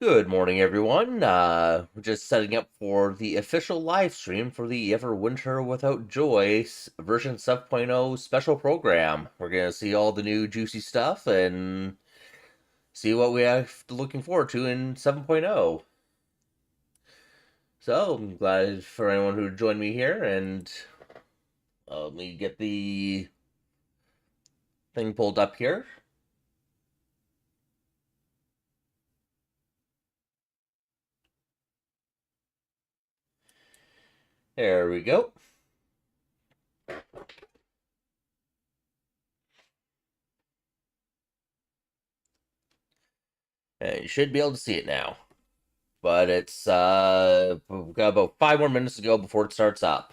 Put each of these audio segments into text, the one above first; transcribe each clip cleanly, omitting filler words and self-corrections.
Good morning, everyone. We're just setting up for the official live stream for the Everwinter Without Joy version 7.0 special program. We're going to see all the new juicy stuff and see what we have looking forward to in 7.0. So, I'm glad for anyone who joined me here, and let me get the thing pulled up here. There we go. And you should be able to see it now. But it's we've got about 5 more minutes to go before it starts up.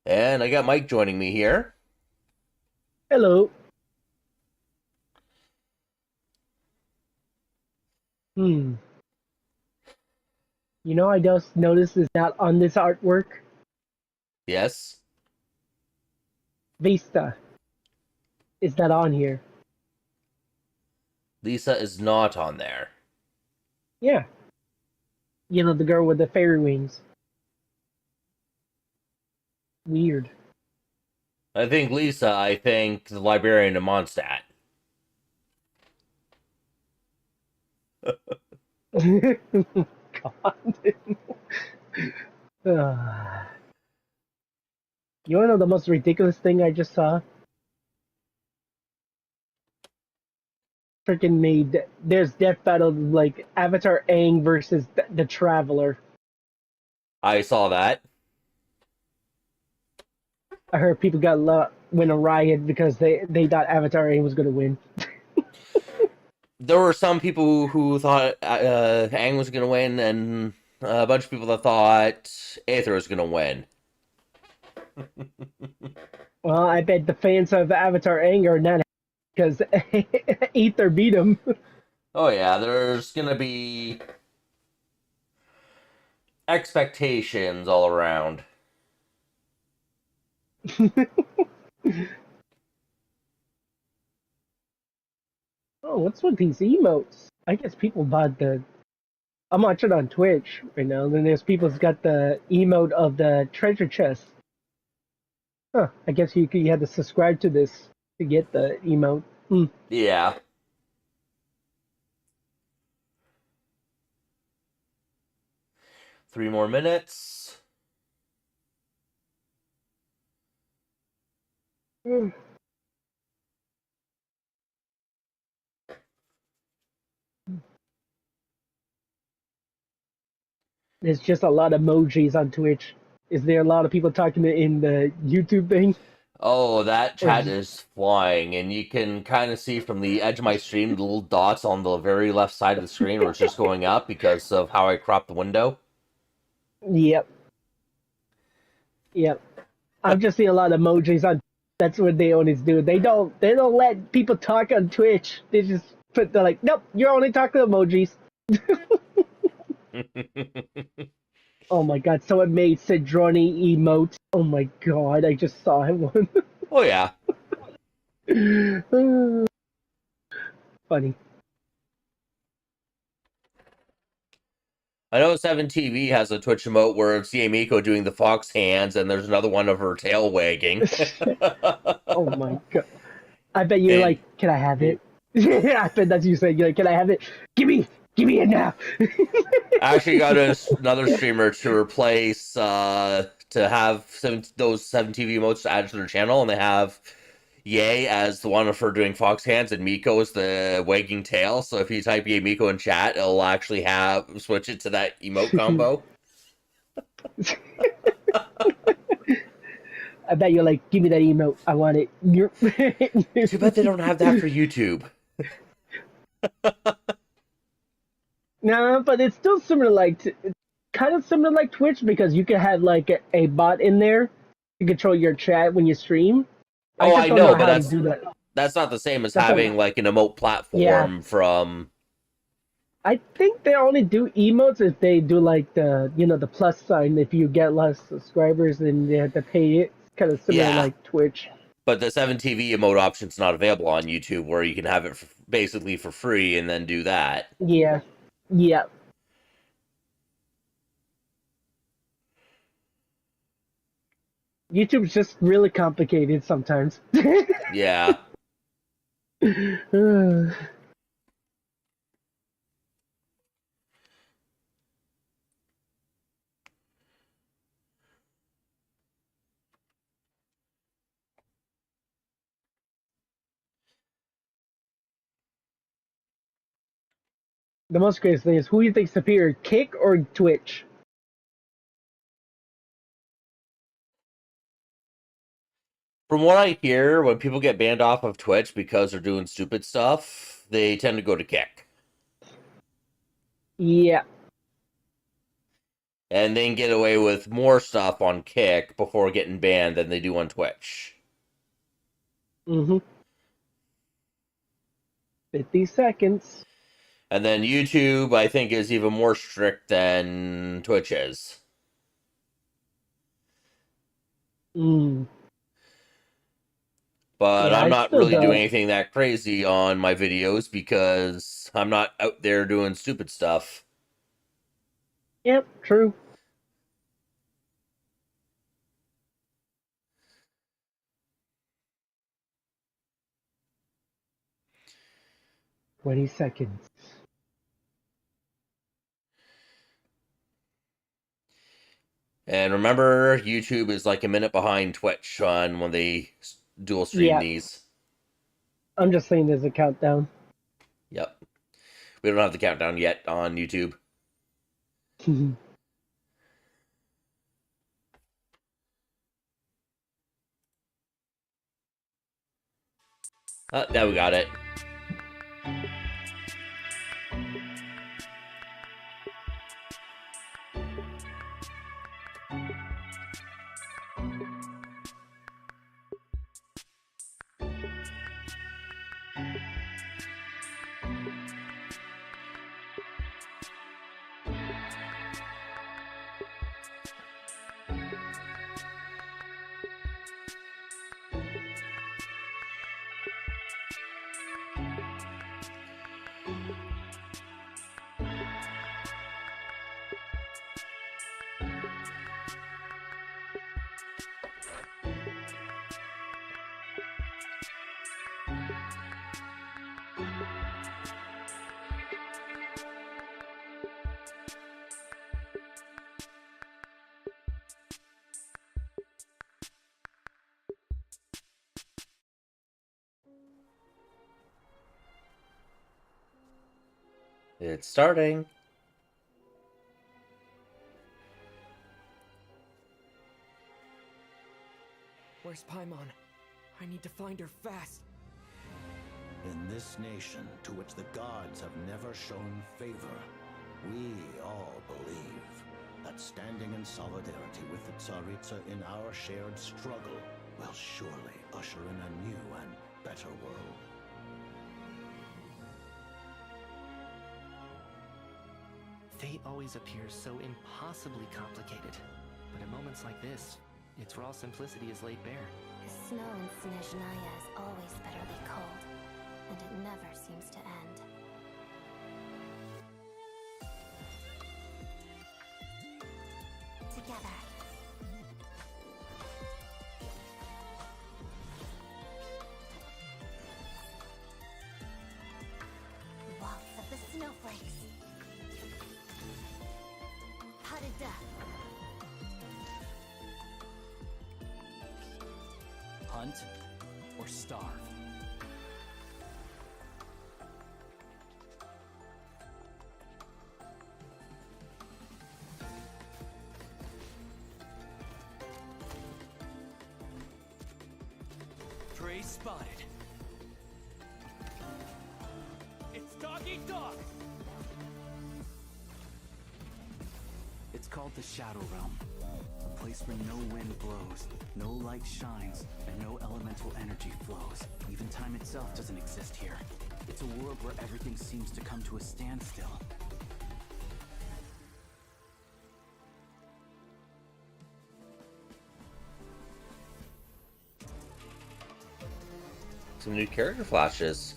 And I got Mike joining me here. Hello. I just noticed is that on this artwork, Yes. Vista. Is that on here? Lisa is not on there. Yeah. The girl with the fairy wings. Weird. I think the librarian in Mondstadt. God. You wanna know the most ridiculous thing I just saw? Freaking made there's death battle like Avatar Aang versus the Traveler. I saw that. I heard people went a riot because they thought Avatar Aang was gonna win. There were some people who thought Aang was going to win, and a bunch of people that thought Aether was going to win. Well, I bet the fans of Avatar Aang are not because Aether beat him. Oh yeah, there's going to be expectations all around. Oh, what's with these emotes? I guess people bought the. I'm watching on Twitch right now, and then there's people's got the emote of the treasure chest. Huh, I guess you had to subscribe to this to get the emote. Yeah. Three more minutes. Hmm. There's just a lot of emojis on Twitch. Is there a lot of people talking in the YouTube thing? Oh, that Or chat just, is flying, and you can kind of see from the edge of my stream the little dots on the very left side of the screen where it's just going up because of how I cropped the window. yep, yep. I'm just seeing a lot of emojis on. That's what they always do. They don't let people talk on Twitch. They're like, nope, you're only talking emojis. Oh my god, someone made Sidroni emote. Oh my god, I just saw one. Oh yeah. Funny. I know 7TV has a Twitch emote where it's Yamiko doing the fox hands, and there's another one of her tail wagging. Oh my god. I bet you're And like, can I have it? I bet that's you saying, you're like, can I have it? Give me it now. I actually got another streamer to replace to have those 7TV emotes added to their channel, and they have Yay as the one of her doing fox hands, and Miko is the wagging tail. So if you type Yay Miko in chat, it'll actually switch it to that emote combo. I bet you're like, give me that emote. I want it. Too bad they don't have that for YouTube. No, but it's still similar, it's kind of similar like Twitch because you can have like a bot in there to control your chat when you stream. I Oh, just I don't know, know but how to do that. that's not the same as That's having what, like an emote yeah, platform from. I think they only do emotes if they do like the plus sign. If you get less subscribers, then they have to pay it. It's kind of similar Yeah, like Twitch. But the 7TV emote option's not available on YouTube, where you can have it basically for free and then do that. Yeah. Yeah. YouTube's just really complicated sometimes. Yeah. The most crazy thing is, who do you think's superior, Kick or Twitch? From what I hear, when people get banned off of Twitch because they're doing stupid stuff, they tend to go to Kick. Yeah. And they can get away with more stuff on Kick before getting banned than they do on Twitch. Mm-hmm. 50 seconds. And then YouTube, I think, is even more strict than Twitch is. Mm. But Yeah, I'm I not still really doing don't. anything that crazy on my videos because I'm not out there doing stupid stuff. Yep, true. $20. And remember, YouTube is like a minute behind Twitch on when they dual stream Yeah, these. I'm just saying there's a countdown. Yep. We don't have the countdown yet on YouTube. Now we got it. It's starting. Where's Paimon? I need to find her fast. In this nation to which the gods have never shown favor, we all believe that standing in solidarity with the Tsaritsa in our shared struggle will surely usher in a new and better world. Fate always appears so impossibly complicated. But at moments like this, its raw simplicity is laid bare. The snow in Snezhnaya is always bitterly cold, and it never seems to end. Together. Waltz of the snowflakes. Padida. Hunt or starve. Prey spotted. It's dog eat dog. It's called the Shadow Realm. A place where no wind blows, no light shines, and no elemental energy flows. Even time itself doesn't exist here. It's a world where everything seems to come to a standstill. Some new character flashes.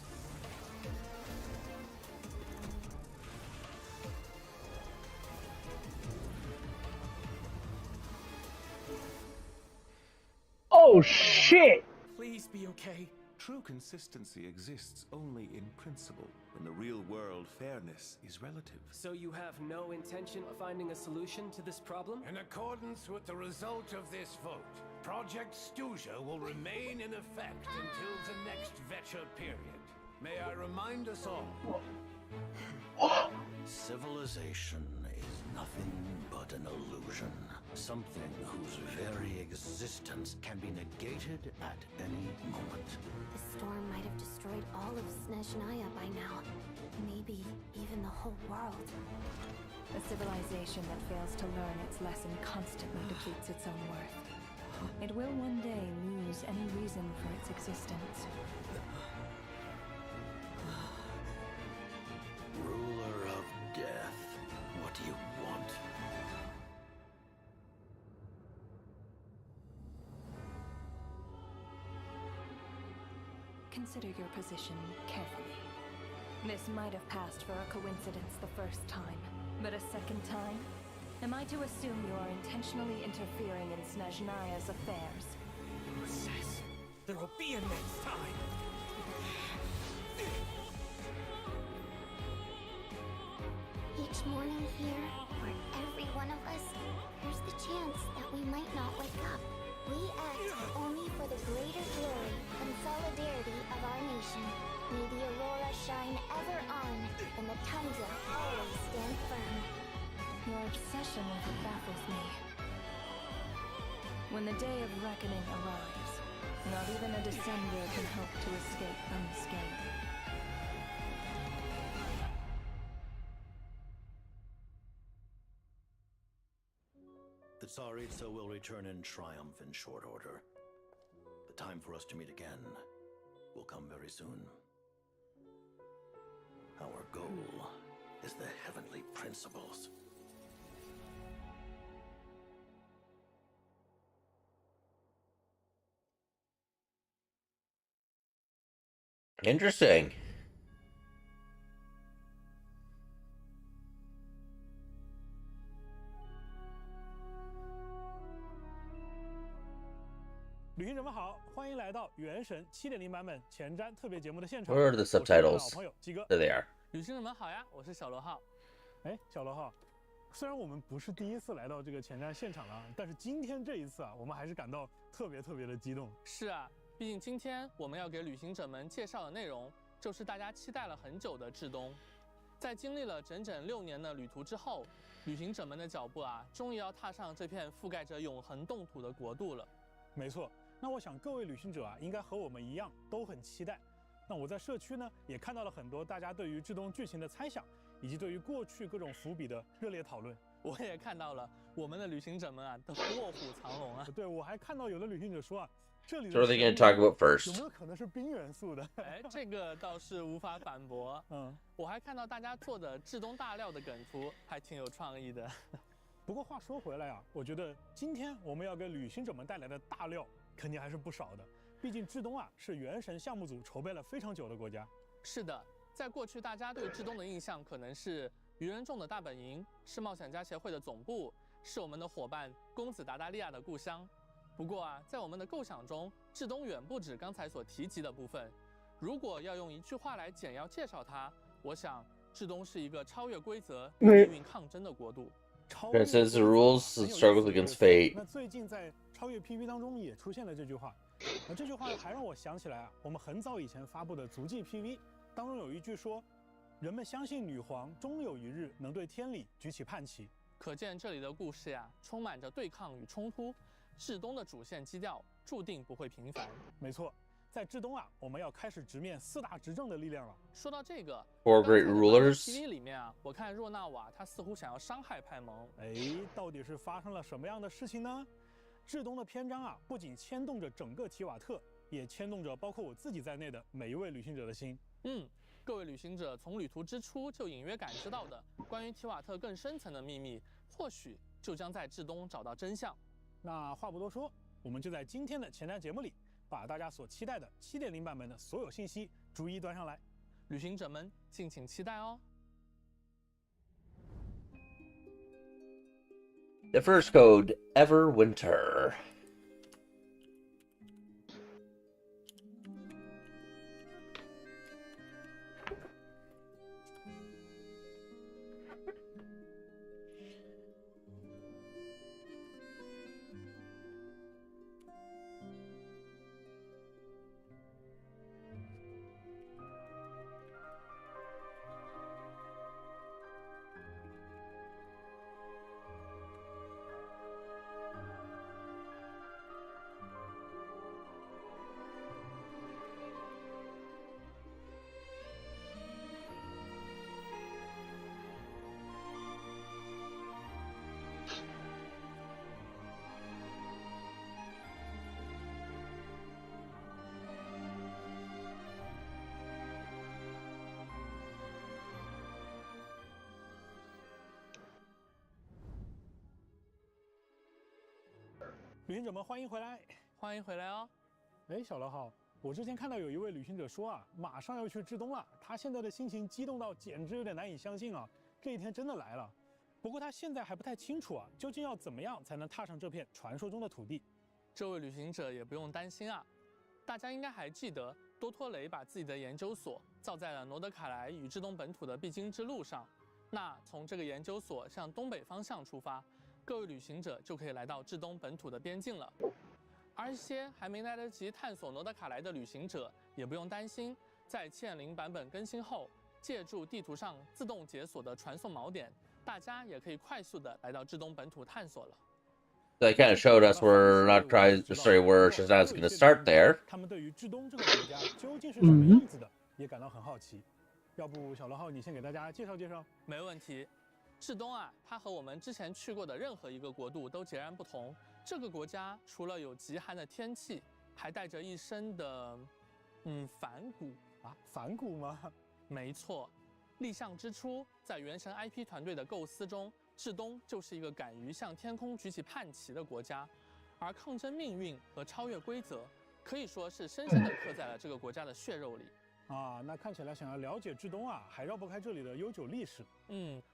Oh shit! Please be okay. True consistency exists only in principle. In the real world, fairness is relative. So you have no intention of finding a solution to this problem? In accordance with the result of this vote, Project Stuja will remain in effect until the next Vecha period. May I remind us all? Civilization is nothing but an illusion. Something whose very existence can be negated at any moment. The storm might have destroyed all of Snezhnaya by now. Maybe even the whole world. A civilization that fails to learn its lesson constantly depletes its own worth. It will one day lose any reason for its existence. Ruler of death, what do you want? Consider your position carefully. This might have passed for a coincidence the first time, but a second time? Am I to assume you are intentionally interfering in Snezhnaya's affairs? Recess. There will be a next time. Each morning here, for every one of us, there's the chance that we might not wake up. We act only for the greater glory and solidarity of our nation. May the aurora shine ever on, and the tundra always stand firm. Your obsession with it baffles me. When the day of reckoning arrives, not even a descender can hope to escape unscathed. The Tsaritsa will return in triumph in short order. The time for us to meet again will come very soon. Our goal is the heavenly principles. Interesting.旅行者们好，欢迎来到《原神7.0》版本前瞻特别节目的现场。 Where are the 我是你的 subtitles? 老朋友鸡哥。 There they are. 旅行者们好呀，我是小罗浩。哎，小罗浩，虽然我们不是第一次来到这个前瞻现场了，但是今天这一次啊，我们还是感到特别的激动。是啊，毕竟今天我们要给旅行者们介绍的内容，就是大家期待了很久的至东。在经历了整整6年的旅途之后，旅行者们的脚步啊，终于要踏上这片覆盖着永恒冻土的国度了。没错，那我想各位旅行者啊，应该和我们一样都很期待。那我在社区呢，也看到了很多大家对于至东剧情的猜想，以及对于过去各种伏笔的热烈讨论。我也看到了，我们的旅行者们啊，都卧虎藏龙啊。对，我还看到有的旅行者说啊，这里的 So what are they going to talk about 有 first? 没有可能是冰元素的？哎，这个倒是无法反驳。我还看到大家做的至东大料的梗图，还挺有创意的。不过话说回来啊，我觉得今天我们要给旅行者们带来的大料肯定还是不少的。毕竟至东啊是原神项目组筹备了非常久的国家。是的，在过去大家对至东的印象可能是愚人众的大本营，是冒险家协会的总部，是我们的伙伴公子达达利亚的故乡。不过啊，在我们的构想中，至东远不止刚才所提及的部分。如果要用一句话来简要介绍它，我想至东是一个超越规则、与命运抗争的国度。It says the rules struggles against fate. 那最近在超越 PV 当中也出现了这句话，这句话还让我想起来啊，我们很早以前发布的足迹 PV 当中有一句说，人们相信女皇终有一日能对天理举起叛旗。可见这里的故事呀，充满着对抗与冲突。至东的主线基调注定不会平凡。没错，在至东啊，我们要开始直面4大执政的力量了。说到这个 Four great rulers. PV 里面啊，我看若纳瓦他似乎想要伤害派蒙。哎，到底是发生了什么样的事情呢？至东的篇章啊，不仅牵动着整个提瓦特，也牵动着包括我自己在内的每一位旅行者的心。各位旅行者从旅途之初就隐约感知到的关于提瓦特更深层的秘密，或许就将在至东找到真相。那话不多说，我们就在今天的前瞻节目里，把大家所期待的7.0版本的所有信息逐一端上来。旅行者们敬请期待哦。The first code, Everwinter.旅行者们，欢迎回来！欢迎回来哦！哎，小乐号，我之前看到有一位旅行者说啊，马上要去至东了，他现在的心情激动到简直有点难以相信啊，这一天真的来了。不过他现在还不太清楚啊，究竟要怎么样才能踏上这片传说中的土地。这位旅行者也不用担心啊，大家应该还记得，多托雷把自己的研究所造在了诺德卡莱与至东本土的必经之路上。那从这个研究所向东北方向出发，各位旅行者就可以来到至东本土的边境了。而一些还没来得及探索诺德卡莱的旅行者也不用担心，在7.0版本更新后，借助地图上自动解锁的传送锚点，大家也可以快速的来到至东本土探索了。They kind of showed us we're not trying to say where Shazam's going to start there. 他们对于至东这个国家究竟是什么样子的，也感到很好奇。要不小乐号你先给大家介绍介绍？没问题。至东啊，它和我们之前去过的任何一个国度都截然不同。这个国家除了有极寒的天气，还带着一身的，反骨啊，反骨吗？没错。立项之初，在原神 IP 团队的构思中，至东就是一个敢于向天空举起叛旗的国家，而抗争命运和超越规则，可以说是深深地刻在了这个国家的血肉里。啊，那看起来想要了解至东啊，还绕不开这里的悠久历史。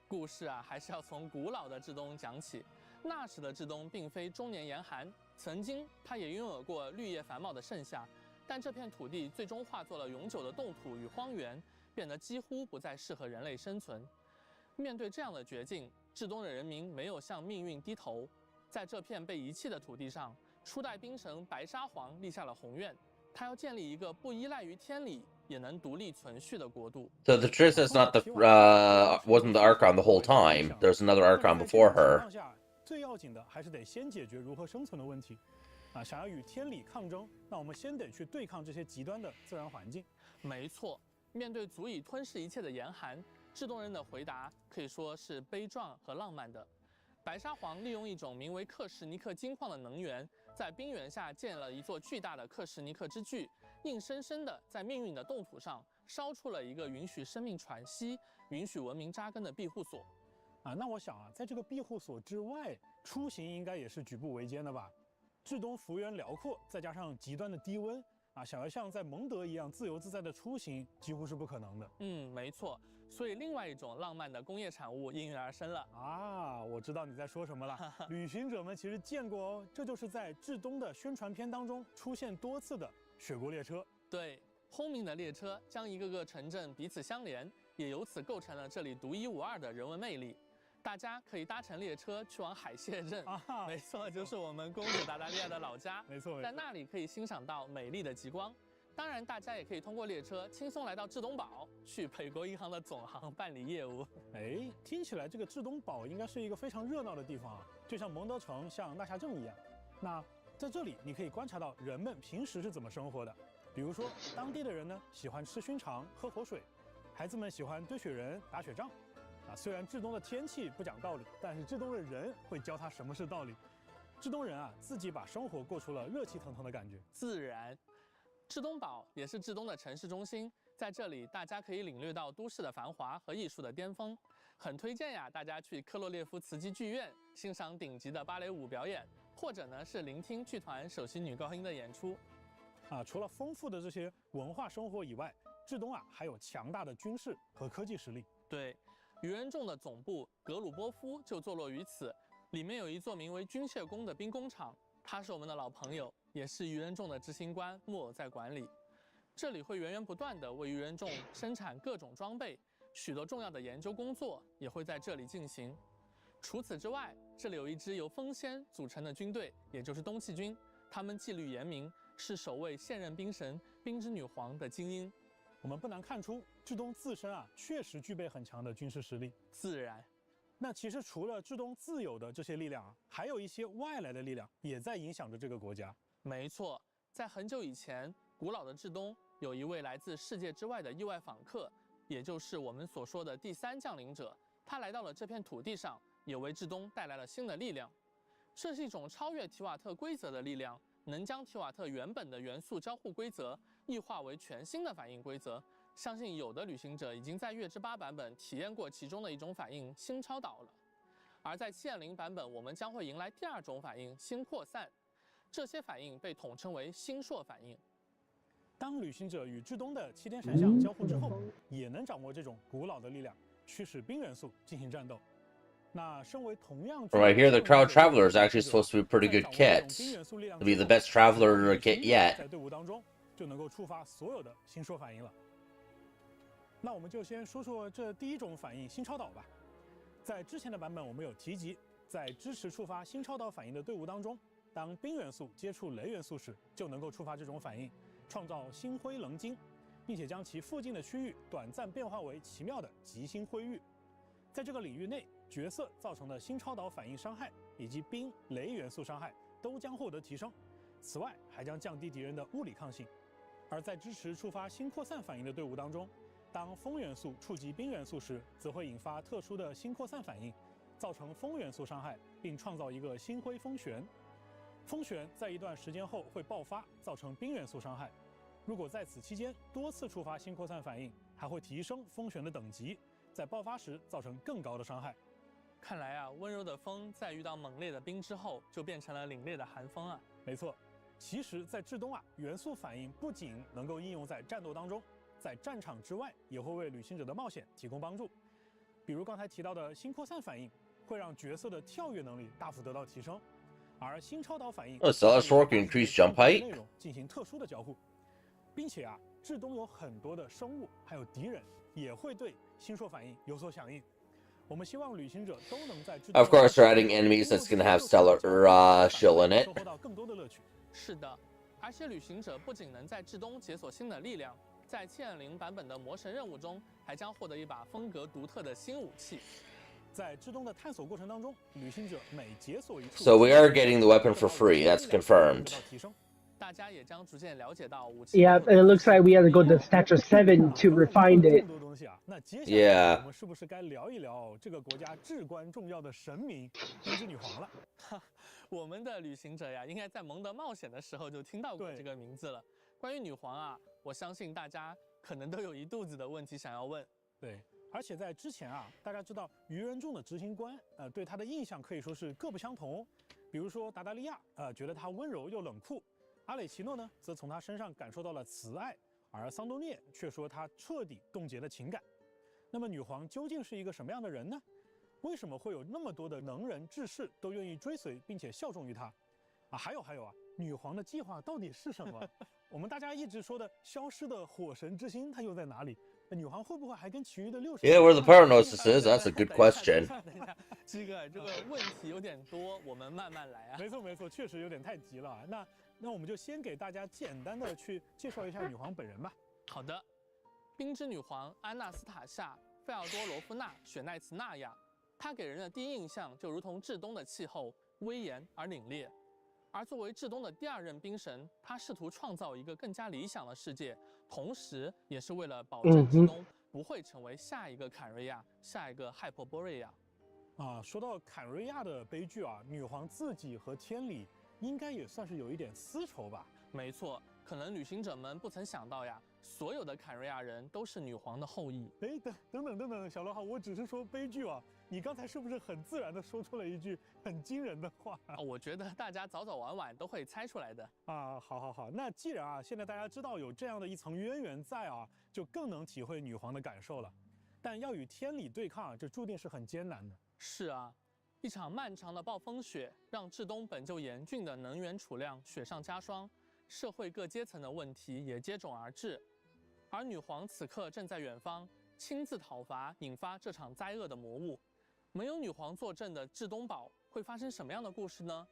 故事啊，还是要从古老的至东讲起。那时的至东并非终年严寒，曾经它也拥有过绿叶繁茂的盛夏，但这片土地最终化作了永久的冻土与荒原，变得几乎不再适合人类生存。面对这样的绝境，至东的人民没有向命运低头，在这片被遗弃的土地上，初代冰神白沙皇立下了宏愿，他要建立一个不依赖于天理，也能独立存续的国度。 So the truth is not wasn't the Archon the whole time. There's another Archon before her. 最要紧的还是得先解决如何生存的问题。啊，想要与天理抗争，那我们先得去对抗这些极端的自然环境。没错，面对足以吞噬一切的严寒，至东人的回答可以说是悲壮和浪漫的。白沙皇利用一种名为克什尼克金矿的能源，在冰原下建了一座巨大的克什尼克之巨，硬生生的在命运的冻土上烧出了一个允许生命喘息、允许文明扎根的庇护所。啊，那我想啊，在这个庇护所之外，出行应该也是举步维艰的吧？至东幅员辽阔，再加上极端的低温，啊，想要像在蒙德一样自由自在的出行，几乎是不可能的。没错。所以另外一种浪漫的工业产物应运而生了。啊，我知道你在说什么了。旅行者们其实见过哦，这就是在至东的宣传片当中出现多次的雪国列车。对，轰鸣的列车将一个个城镇彼此相连，也由此构成了这里独一无二的人文魅力。大家可以搭乘列车去往海蟹镇，没错，就是我们公主达达利亚的老家。没错，在那里可以欣赏到美丽的极光。当然，大家也可以通过列车轻松来到至东堡，去北国银行的总行办理业务。哎，听起来这个至东堡应该是一个非常热闹的地方啊，就像蒙德城、像纳夏镇一样。那在这里，你可以观察到人们平时是怎么生活的。比如说，当地的人呢喜欢吃熏肠、喝活水，孩子们喜欢堆雪人、打雪仗。啊，虽然至东的天气不讲道理，但是至东的人会教他什么是道理。至东人啊，自己把生活过出了热气腾腾的感觉。自然。至东堡也是至东的城市中心，在这里大家可以领略到都市的繁华和艺术的巅峰，很推荐呀，大家去科洛列夫茨基剧院欣赏顶级的芭蕾舞表演，或者呢是聆听剧团首席女高音的演出。除了丰富的这些文化生活以外，至东还有强大的军事和科技实力。对，愚人众的总部格鲁波夫就坐落于此，里面有一座名为军械宫的兵工厂，他是我们的老朋友，也是愚人众的执行官木偶在管理。这里会源源不断地为愚人众生产各种装备，许多重要的研究工作也会在这里进行。除此之外，这里有一支由风仙组成的军队，也就是冬季军，他们纪律严明，是守卫现任兵神冰之女皇的精英。我们不难看出，至东自身确实具备很强的军事实力。自然，那其实除了至东自有的这些力量还有一些外来的力量也在影响着这个国家。没错，在很久以前，古老的至东有一位来自世界之外的意外访客，也就是我们所说的第三降临者。他来到了这片土地上，也为至东带来了新的力量。这是一种超越提瓦特规则的力量，能将提瓦特原本的元素交互规则异化为全新的反应规则。相信有的旅行者已经在月之8版本体验过其中的一种反应新超导了。而在7.0版本，我们将会迎来第二种反应新扩散，这些反应被统称为新硕反应。当旅行者与至东的7天神像交互之后，也能掌握这种古老的力量，驱使冰元素进行战斗。那身为同样 From what I hear, the Crowd Traveler is actually supposed to be a pretty good kit. To be the best Traveler kit yet. 在队伍当中就能够触发所有的新说反应了。那我们就先说说这第一种反应新超导吧。在之前的版本我们有提及，在支持触发新超导反应的队伍当中，当冰元素接触雷元素时，就能够触发这种反应，创造星辉棱晶，并且将其附近的区域短暂变化为奇妙的极星辉域。在这个领域内，角色造成的新超导反应伤害以及冰、雷元素伤害都将获得提升，此外还将降低敌人的物理抗性。而在支持触发新扩散反应的队伍当中，当风元素触及冰元素时，则会引发特殊的新扩散反应，造成风元素伤害，并创造一个星辉风旋。风旋在一段时间后会爆发，造成冰元素伤害。如果在此期间多次触发新扩散反应，还会提升风旋的等级，在爆发时造成更高的伤害。看来温柔的风在遇到猛烈的冰之后，就变成了凛冽的寒风啊。没错，其实，在至东元素反应不仅能够应用在战斗当中，在战场之外也会为旅行者的冒险提供帮助。比如刚才提到的新扩散反应，会让角色的跳跃能力大幅得到提升，而新超导反应increase jump height 内容进行特殊的交互，并且至东有很多的生物还有敌人也会对新说反应有所响应。我们希望旅行者都能在 Of course, they're adding enemies that's going to have stellar shill in it. 收获到更多的乐趣。是的，而且旅行者不仅能在至东解锁新的力量，在7.0版本的魔神任务中，还将获得一把风格独特的新武器。在至东的探索过程当中，旅行者每解锁一处 So we are getting the weapon for free. That's confirmed. 大家也将逐渐了解到武器。Yeah, it looks like we have to go to Stature 7 to refine it. 那接下来 Yeah. 我们是不是该聊一聊这个国家至关重要的神明冰之女皇了？我们的旅行者应该在蒙德冒险的时候就听到过这个名字了。关于女皇我相信大家可能都有一肚子的问题想要问。对，而且在之前大家知道愚人众的执行官对他的印象可以说是各不相同。比如说达达利亚觉得他温柔又冷酷，阿雷奇诺呢则从他身上感受到了慈爱，而桑多涅却说他彻底冻结了情感。那么女皇究竟是一个什么样的人呢？为什么会有那么多的能人志士都愿意追随并且效忠于她？还有女皇的计划到底是什么？我们大家一直说的消失的火神之心，它又在哪里？女皇会不会还跟其余的6神 Yeah, where the Paranosis is, that's a good question. 这个问题有点多，我们慢慢来没错，确实有点太急了。那我们就先给大家简单的去介绍一下女皇本人吧。好的，冰之女皇安娜斯塔夏·费奥多罗夫娜·雪奈茨纳亚，她给人的第一印象就如同至东的气候，威严而凛冽。而作为至东的第2任冰神，他试图创造一个更加理想的世界，同时也是为了保证至东不会成为下一个坎瑞亚、下一个亥珀波瑞亚。说到坎瑞亚的悲剧女皇自己和天理应该也算是有一点私仇吧？没错，可能旅行者们不曾想到所有的坎瑞亚人都是女皇的后裔。哎，等等，小罗哈，我只是说悲剧啊，你刚才是不是很自然的说出了一句很惊人的话？我觉得大家早早晚晚都会猜出来的啊。好，那既然啊，现在大家知道有这样的一层渊源在啊，就更能体会女皇的感受了。但要与天理对抗，这注定是很艰难的。是啊，一场漫长的暴风雪让至东本就严峻的能源储量雪上加霜，社会各阶层的问题也接踵而至。而女皇此刻正在远方，亲自讨伐引发这场灾厄的魔物。没有女皇坐镇的至东堡会发生什么样的故事呢？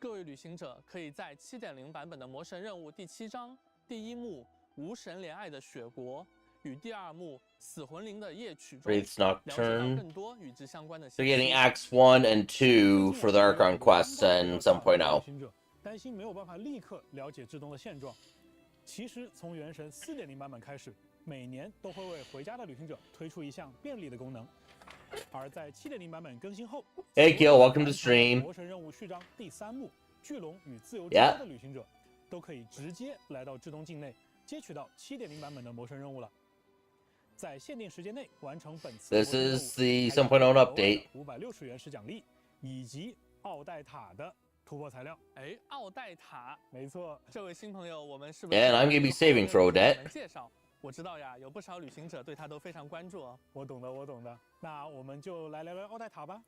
各位旅行者可以在 7.0 版本的魔神任务第7章第1幕无神怜爱的雪国与第2幕死魂灵的夜曲中了解到更多与之相关的信息。 They're getting Acts 1 and 2 for the Archon quests and 7.0. 担心没有办法立刻了解至东的现状。其实从原神 4.0 版本开始，每年都会为回家的旅行者推出一项便利的功能。而在 7.0 版本更新后 ，Hey Gil, welcome to stream. 魔神任务序章第3幕巨龙与自由之歌的旅行者都可以直接来到至东境内接取到 7.0 版本的魔神任务了。在限定时间内完成本次 This is the 7.0 update. 560元实奖励以及奥黛塔的突破材料。奥黛塔，没错。这位新朋友，我们是不是 And I'm gonna be saving for Odette. 介绍，我知道呀，有不少旅行者对他都非常关注哦。我懂的。那我们就来聊聊奥黛塔吧。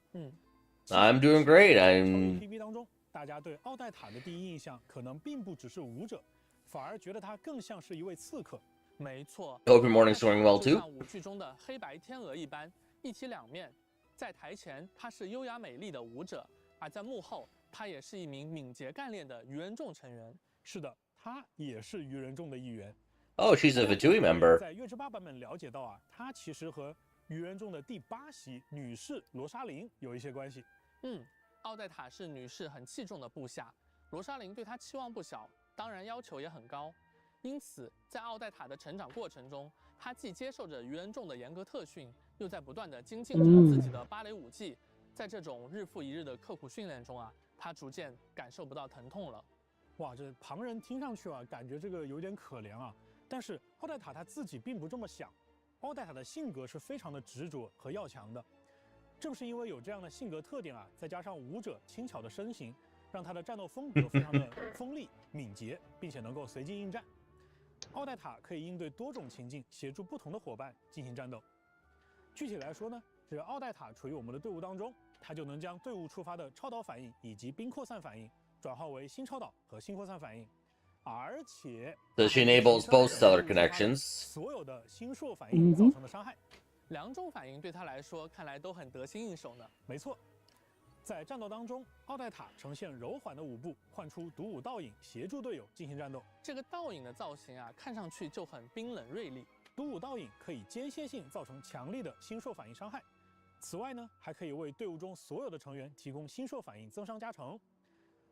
I'm doing great. I'm PV 当中，大家对奥黛塔的第一印象可能并不只是舞者，反而觉得她更像是一位刺客。没错。Hope your morning's going well 就 too. 像舞剧中的黑白天鹅一般，一体两面。在台前，她是优雅美丽的舞者，而在幕后，她也是一名敏捷干练的愚人众成员。是的，她也是愚人众的一员。Oh, she's a Fatui member. 在月之8版本了解到啊，她其实和愚人众的第8席女士罗莎琳有一些关系。奥黛塔是女士很器重的部下，罗莎琳对她期望不小，当然要求也很高。因此，在奥黛塔的成长过程中，她既接受着愚人众的严格特训，又在不断的精进着自己的芭蕾舞技。在这种日复一日的刻苦训练中啊，她逐渐感受不到疼痛了。哇，这旁人听上去啊，感觉这个有点可怜啊。但是奥黛塔她自己并不这么想，奥黛塔的性格是非常的执着和要强的。正是因为有这样的性格特点啊，再加上舞者轻巧的身形，让她的战斗风格非常的锋利、敏捷，并且能够随机应战。奥黛塔可以应对多种情境，协助不同的伙伴进行战斗。具体来说呢，这奥黛塔处于我们的队伍当中，她就能将队伍触发的超导反应以及冰扩散反应转化为新超导和新扩散反应，而且 So she enables both stellar connections. 所有的星烁反应造成的伤害。2种反应对她来说看来都很得心应手呢。没错。在战斗当中，奥黛塔呈现柔缓的舞步，唤出独舞倒影，协助队友进行战斗。这个倒影的造型啊，看上去就很冰冷锐利。独舞倒影可以间歇性造成强力的星烁反应伤害。此外呢，还可以为队伍中所有的成员提供星烁反应增伤加成。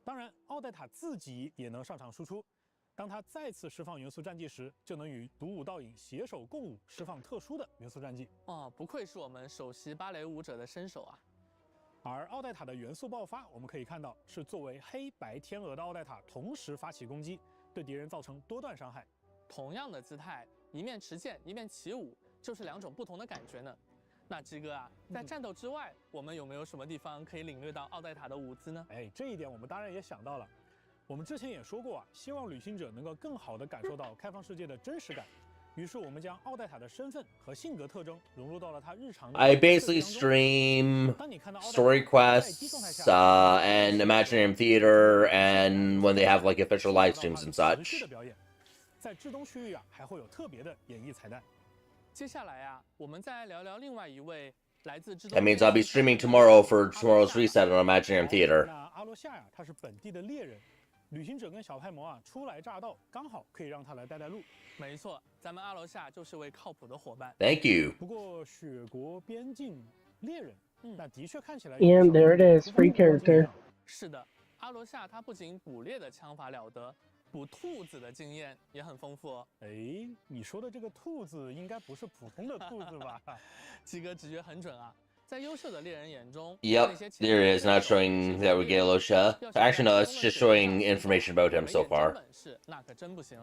当然，奥黛塔自己也能上场输出。当她再次释放元素战技时，就能与独舞倒影携手共舞，释放特殊的元素战技。不愧是我们首席芭蕾舞者的身手啊！而奥黛塔的元素爆发，我们可以看到是作为黑白天鹅的奥黛塔同时发起攻击，对敌人造成多段伤害。同样的姿态，一面持剑，一面起舞，就是2种不同的感觉呢。那鸡哥啊，在战斗之外，我们有没有什么地方可以领略到奥黛塔的舞姿呢？这一点我们当然也想到了。我们之前也说过啊，希望旅行者能够更好地感受到开放世界的真实感。于是我们将奥黛塔的身份和性格特征融入到了她日常的。I basically stream story quests and Imaginarium Theater, and when they have like official live streams and such. 在至东区域啊，还会有特别的演绎彩蛋。接下来啊，我们再来聊聊另外一位来自至东。That means I'll be streaming tomorrow for tomorrow's reset on Imaginarium Theater. 那阿罗夏呀，他是本地的猎人。旅行者跟小派魔啊初来乍到，刚好可以让他来带路。没错，咱们阿罗夏就是位靠谱的伙伴。Thank you. 不过雪国边境猎人，那的确看起来。And there it is, free character. 是的，阿罗夏他不仅捕猎的枪法了得，捕兔子的经验也很丰富哦。你说的这个兔子应该不是普通的兔子吧？鸡哥直觉很准啊。在优秀的猎人眼中 Yep, there it is, not showing that we get Alosha. Actually, no, it's just showing information about him so far. 那可真不行。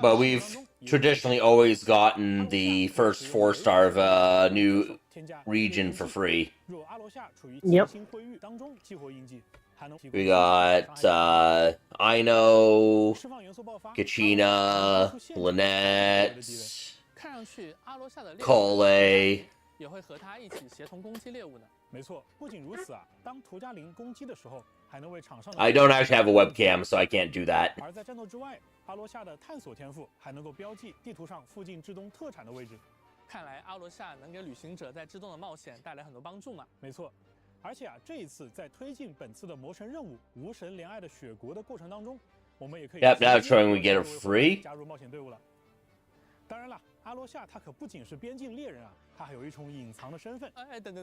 But we've traditionally always gotten the first 4-star of a new region for free. Yep. We got Ino, Kachina, Lynette, 看上去阿罗夏的猎人 Cole. 也会和他一起协同攻击猎物呢。没错，不仅如此啊，当图加林攻击的时候，还能为场上的 I don't actually have a webcam, so I can't do that. 而在战斗之外，阿罗夏的探索天赋还能够标记地图上附近至东特产的位置。看来阿罗夏能给旅行者在至东的冒险带来很多帮助嘛。没错，而且啊，这一次在推进本次的魔神任务“无神怜爱的雪国”的过程当中，我们也可以 Yep, now it's showing we get it free. 加入冒险队伍了。当然了，阿罗夏他可不仅是边境猎人啊，他还有一重隐藏的身份。哎，等，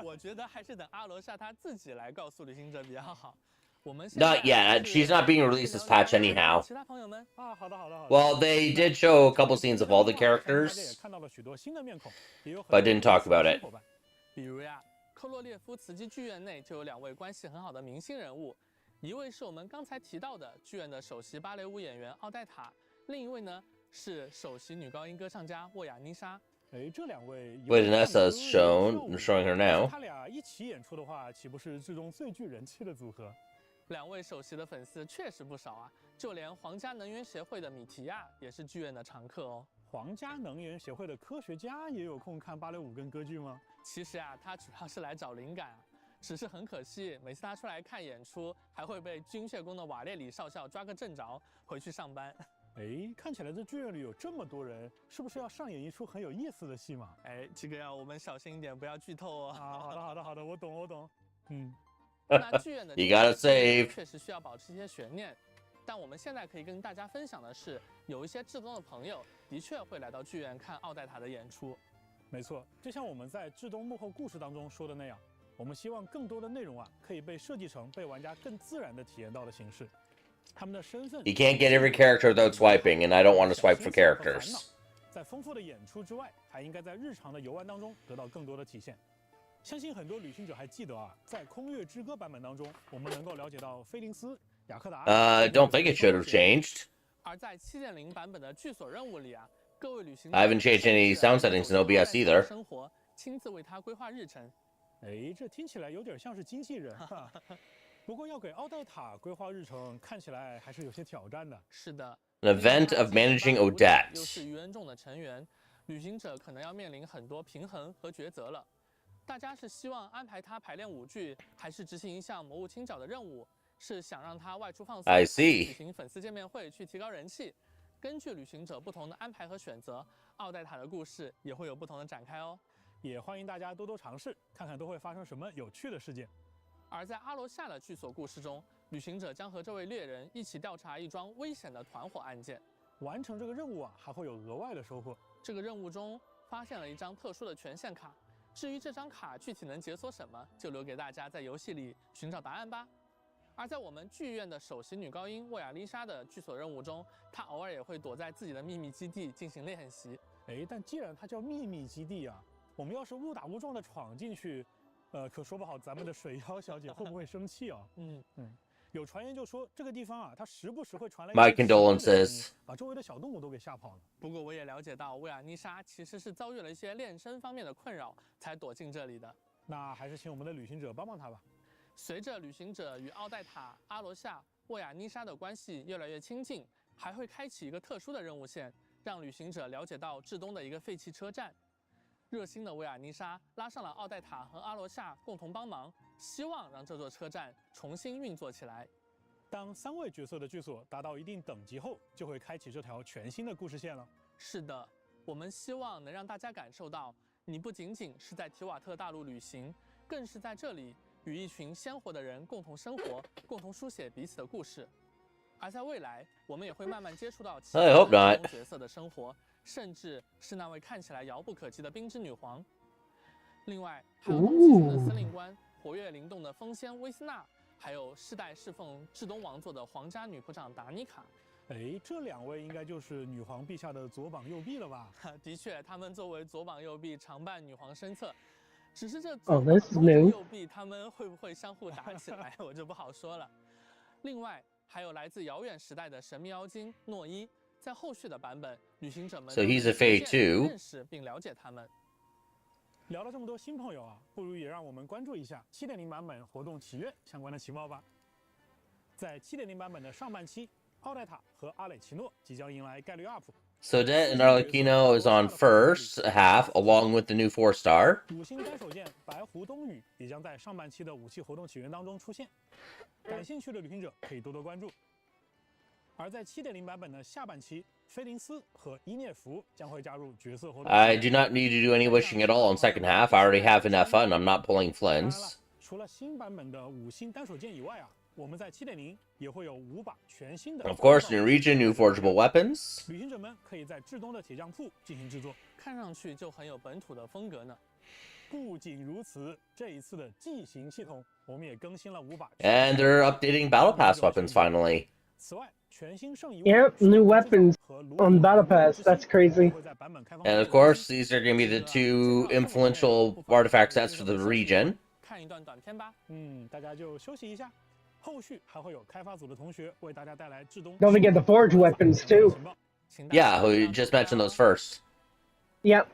我觉得还是等阿罗夏他自己来告诉旅行者比较好。我们 Not yet. She's not being released this patch anyhow. 其他朋友们啊，好的。Well, they did show a couple scenes of all the characters, 看到了许多新的面孔，也有 but didn't talk about it. 比如呀，科洛列夫茨基剧院内就有2位关系很好的明星人物，一位是我们刚才提到的剧院的首席芭蕾舞演员奥黛塔，另一位呢是首席女高音歌唱家沃亚妮莎。哎，这2位 Vanessa's showing her now. 他俩一起演出的话，岂不是至中最具人气的组合？2位首席的粉丝确实不少啊，就连皇家能源协会的米提亚也是剧院的常客哦。皇家能源协会的科学家也有空看芭蕾舞跟歌剧吗？其实啊，他主要是来找灵感啊，只是很可惜，每次他出来看演出，还会被军械宫的瓦列里少校抓个正着，回去上班。哎，看起来这剧院里有这么多人，是不是要上演一出很有意思的戏码？哎，这个要我们小心一点，不要剧透哦。啊，好的，我懂。那剧院的 You gotta save. 确实需要保持一些悬念，但我们现在可以跟大家分享的是，有一些至东的朋友的确会来到剧院看奥黛塔的演出。没错，就像我们在至东幕后故事当中说的那样，我们希望更多的内容啊，可以被设计成被玩家更自然地体验到的形式。他们的身份 You can't get every character without swiping, and I don't want to swipe for characters. 在丰富的演出之外，还应该在日常的游玩当中得到更多的体现。相信很多旅行者还记得啊，在《空月之歌》版本当中，我们能够了解到菲林斯、雅克达。Don't think it should have changed. 而在 7.0 版本的剧所任务里啊，各位旅行者 I haven't changed any sound settings in OBS either. 生活亲自为他规划日程。哎，这听起来有点像是经纪人哈。不过要给奥黛塔规划日程，看起来还是有些挑战的。是的 An event of managing 又 Odette. 是愚人众的成员，旅行者可能要面临很多平衡和抉择了。大家是希望安排他排练舞剧，还是执行一项魔物清剿的任务？是想让他外出放松， I see. 举行粉丝见面会去提高人气？根据旅行者不同的安排和选择，奥黛塔的故事也会有不同的展开哦。也欢迎大家多多尝试，看看都会发生什么有趣的事件。而在阿罗夏的剧所故事中，旅行者将和这位猎人一起调查一桩危险的团伙案件。完成这个任务啊，还会有额外的收获。这个任务中发现了一张特殊的权限卡，至于这张卡具体能解锁什么，就留给大家在游戏里寻找答案吧。而在我们剧院的首席女高音沃亚丽莎的剧所任务中，她偶尔也会躲在自己的秘密基地进行练习。哎，但既然它叫秘密基地啊，我们要是误打误撞的闯进去，可说不好咱们的水妖小姐会不会生气啊？有传言就说这个地方啊，它时不时会传来 My condolences. 把周围的小动物都给吓跑了。不过我也了解到，薇尔妮莎其实是遭遇了一些炼身方面的困扰，才躲进这里的。那还是请我们的旅行者帮帮她吧。随着旅行者与奥黛塔、阿罗夏、沃亚妮莎的关系越来越亲近，还会开启一个特殊的任务线，让旅行者了解到至东的一个废弃车站。热心的维尔妮莎拉上了奥黛塔和阿罗夏共同帮忙，希望让这座车站重新运作起来。当3位角色的剧所达到一定等级后，就会开启这条全新的故事线了。是的，我们希望能让大家感受到，你不仅仅是在提瓦特大陆旅行，更是在这里与一群鲜活的人共同生活，共同书写彼此的故事。而在未来，我们也会慢慢接触到其他角色的生活，甚至是那位看起来遥不可及的冰之女皇。另外，还有东西村的司令官、活跃灵动的风仙威斯纳，还有世代侍奉至东王座的皇家女仆长达妮卡。哎，这2位应该就是女皇陛下的左膀右臂了吧？的确，他们作为左膀右臂，常伴女皇身侧。只是这左膀右臂，他们会不会相互打起来，我就不好说了。另外，还有来自遥远时代的神秘妖精诺伊。在后续的版本，旅行者们 So he's a Fate too. 认识并了解他们。聊了这么多新朋友啊，不如也让我们关注一下7.0版本活动祈愿相关的情报吧。在7.0版本的上半期，奥黛塔和阿磊奇诺即将迎来概率 UP。So Det and Arlecchino is on first half, along with the new 4-star. 5星单手剑白狐冬雨也将在上半期的武器活动起源当中出现，感兴趣的旅行者可以多多关注。而在7.0版本的下半期，菲林斯和伊涅弗将会加入角色活动。I do not need to do any wishing at all in second half. I already have enough fun. I'm not pulling Flins. 除了新版本的5星单手剑以外啊，我们在7.0也会有5把全新的。Of course, new region, new forgeable weapons. 旅行者们可以在至东的铁匠铺进行制作，看上去就很有本土的风格呢。不仅如此，这一次的技型系统我们也更新了5把。And they're updating Battle Pass weapons finally. 此外，全新圣遗 Yep, new weapons on Battle Pass. That's crazy. And of course, these are going to be the 2 influential artifact sets for the region. 看一段短片吧。大家就休息一下。后续还会有开发组的同学为大家带来至东。Don't forget the forge weapons too. Yeah, we just mentioned those first. Yep.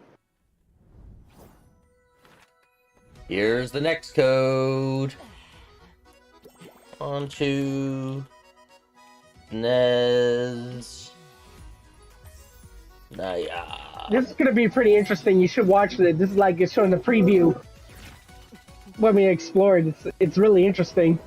Here's the next code. On to Nez. Naya. This is gonna be pretty interesting. You should watch it. This is like it's showing the preview when we explored. It's really interesting.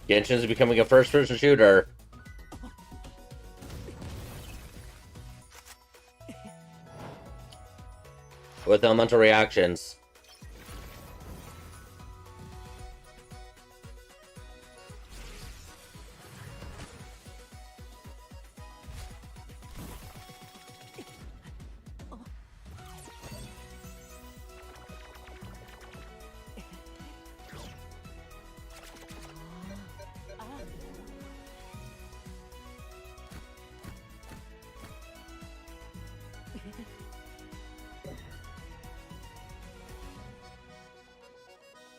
Genshin is becoming a first-person shooter. With elemental reactions.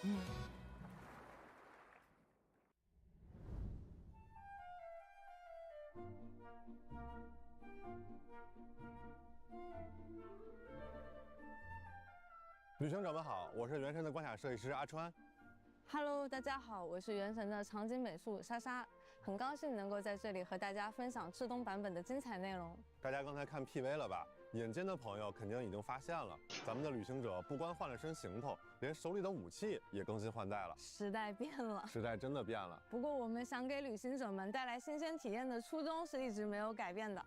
Mm. 旅行者们好，我是原神的关卡设计师阿川。Hello， 大家好，我是原神的场景美术莎莎，很高兴能够在这里和大家分享至东版本的精彩内容。大家刚才看 PV 了吧？眼尖的朋友肯定已经发现了，咱们的旅行者不光换了身行头，连手里的武器也更新换代了。时代变了，时代真的变了。不过我们想给旅行者们带来新鲜体验的初衷是一直没有改变的。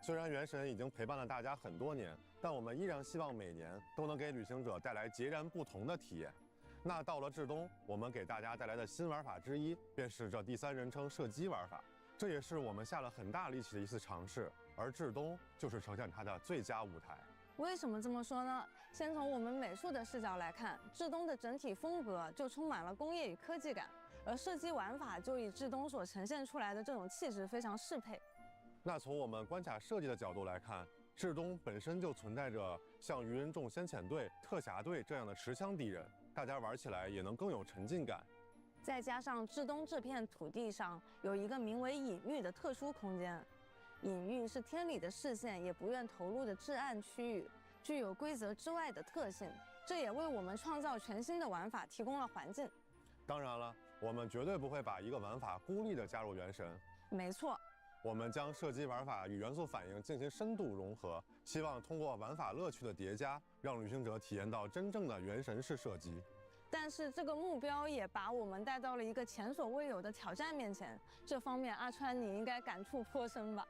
虽然原神已经陪伴了大家很多年，但我们依然希望每年都能给旅行者带来截然不同的体验。那到了至东，我们给大家带来的新玩法之一，便是这第三人称射击玩法。这也是我们下了很大力气的一次尝试，而至东就是呈现它的最佳舞台。为什么这么说呢？先从我们美术的视角来看，至东的整体风格就充满了工业与科技感，而射击玩法就与至东所呈现出来的这种气质非常适配。那从我们关卡设计的角度来看，至东本身就存在着像鱼人众先遣队、特侠队这样的持枪敌人，大家玩起来也能更有沉浸感。再加上至东这片土地上有一个名为隐域的特殊空间，隐域是天理的视线也不愿投入的至暗区域，具有规则之外的特性，这也为我们创造全新的玩法提供了环境。当然了，我们绝对不会把一个玩法孤立地加入原神。没错。我们将射击玩法与元素反应进行深度融合，希望通过玩法乐趣的叠加，让旅行者体验到真正的原神式射击。但是这个目标也把我们带到了一个前所未有的挑战面前，这方面阿川你应该感触颇深吧？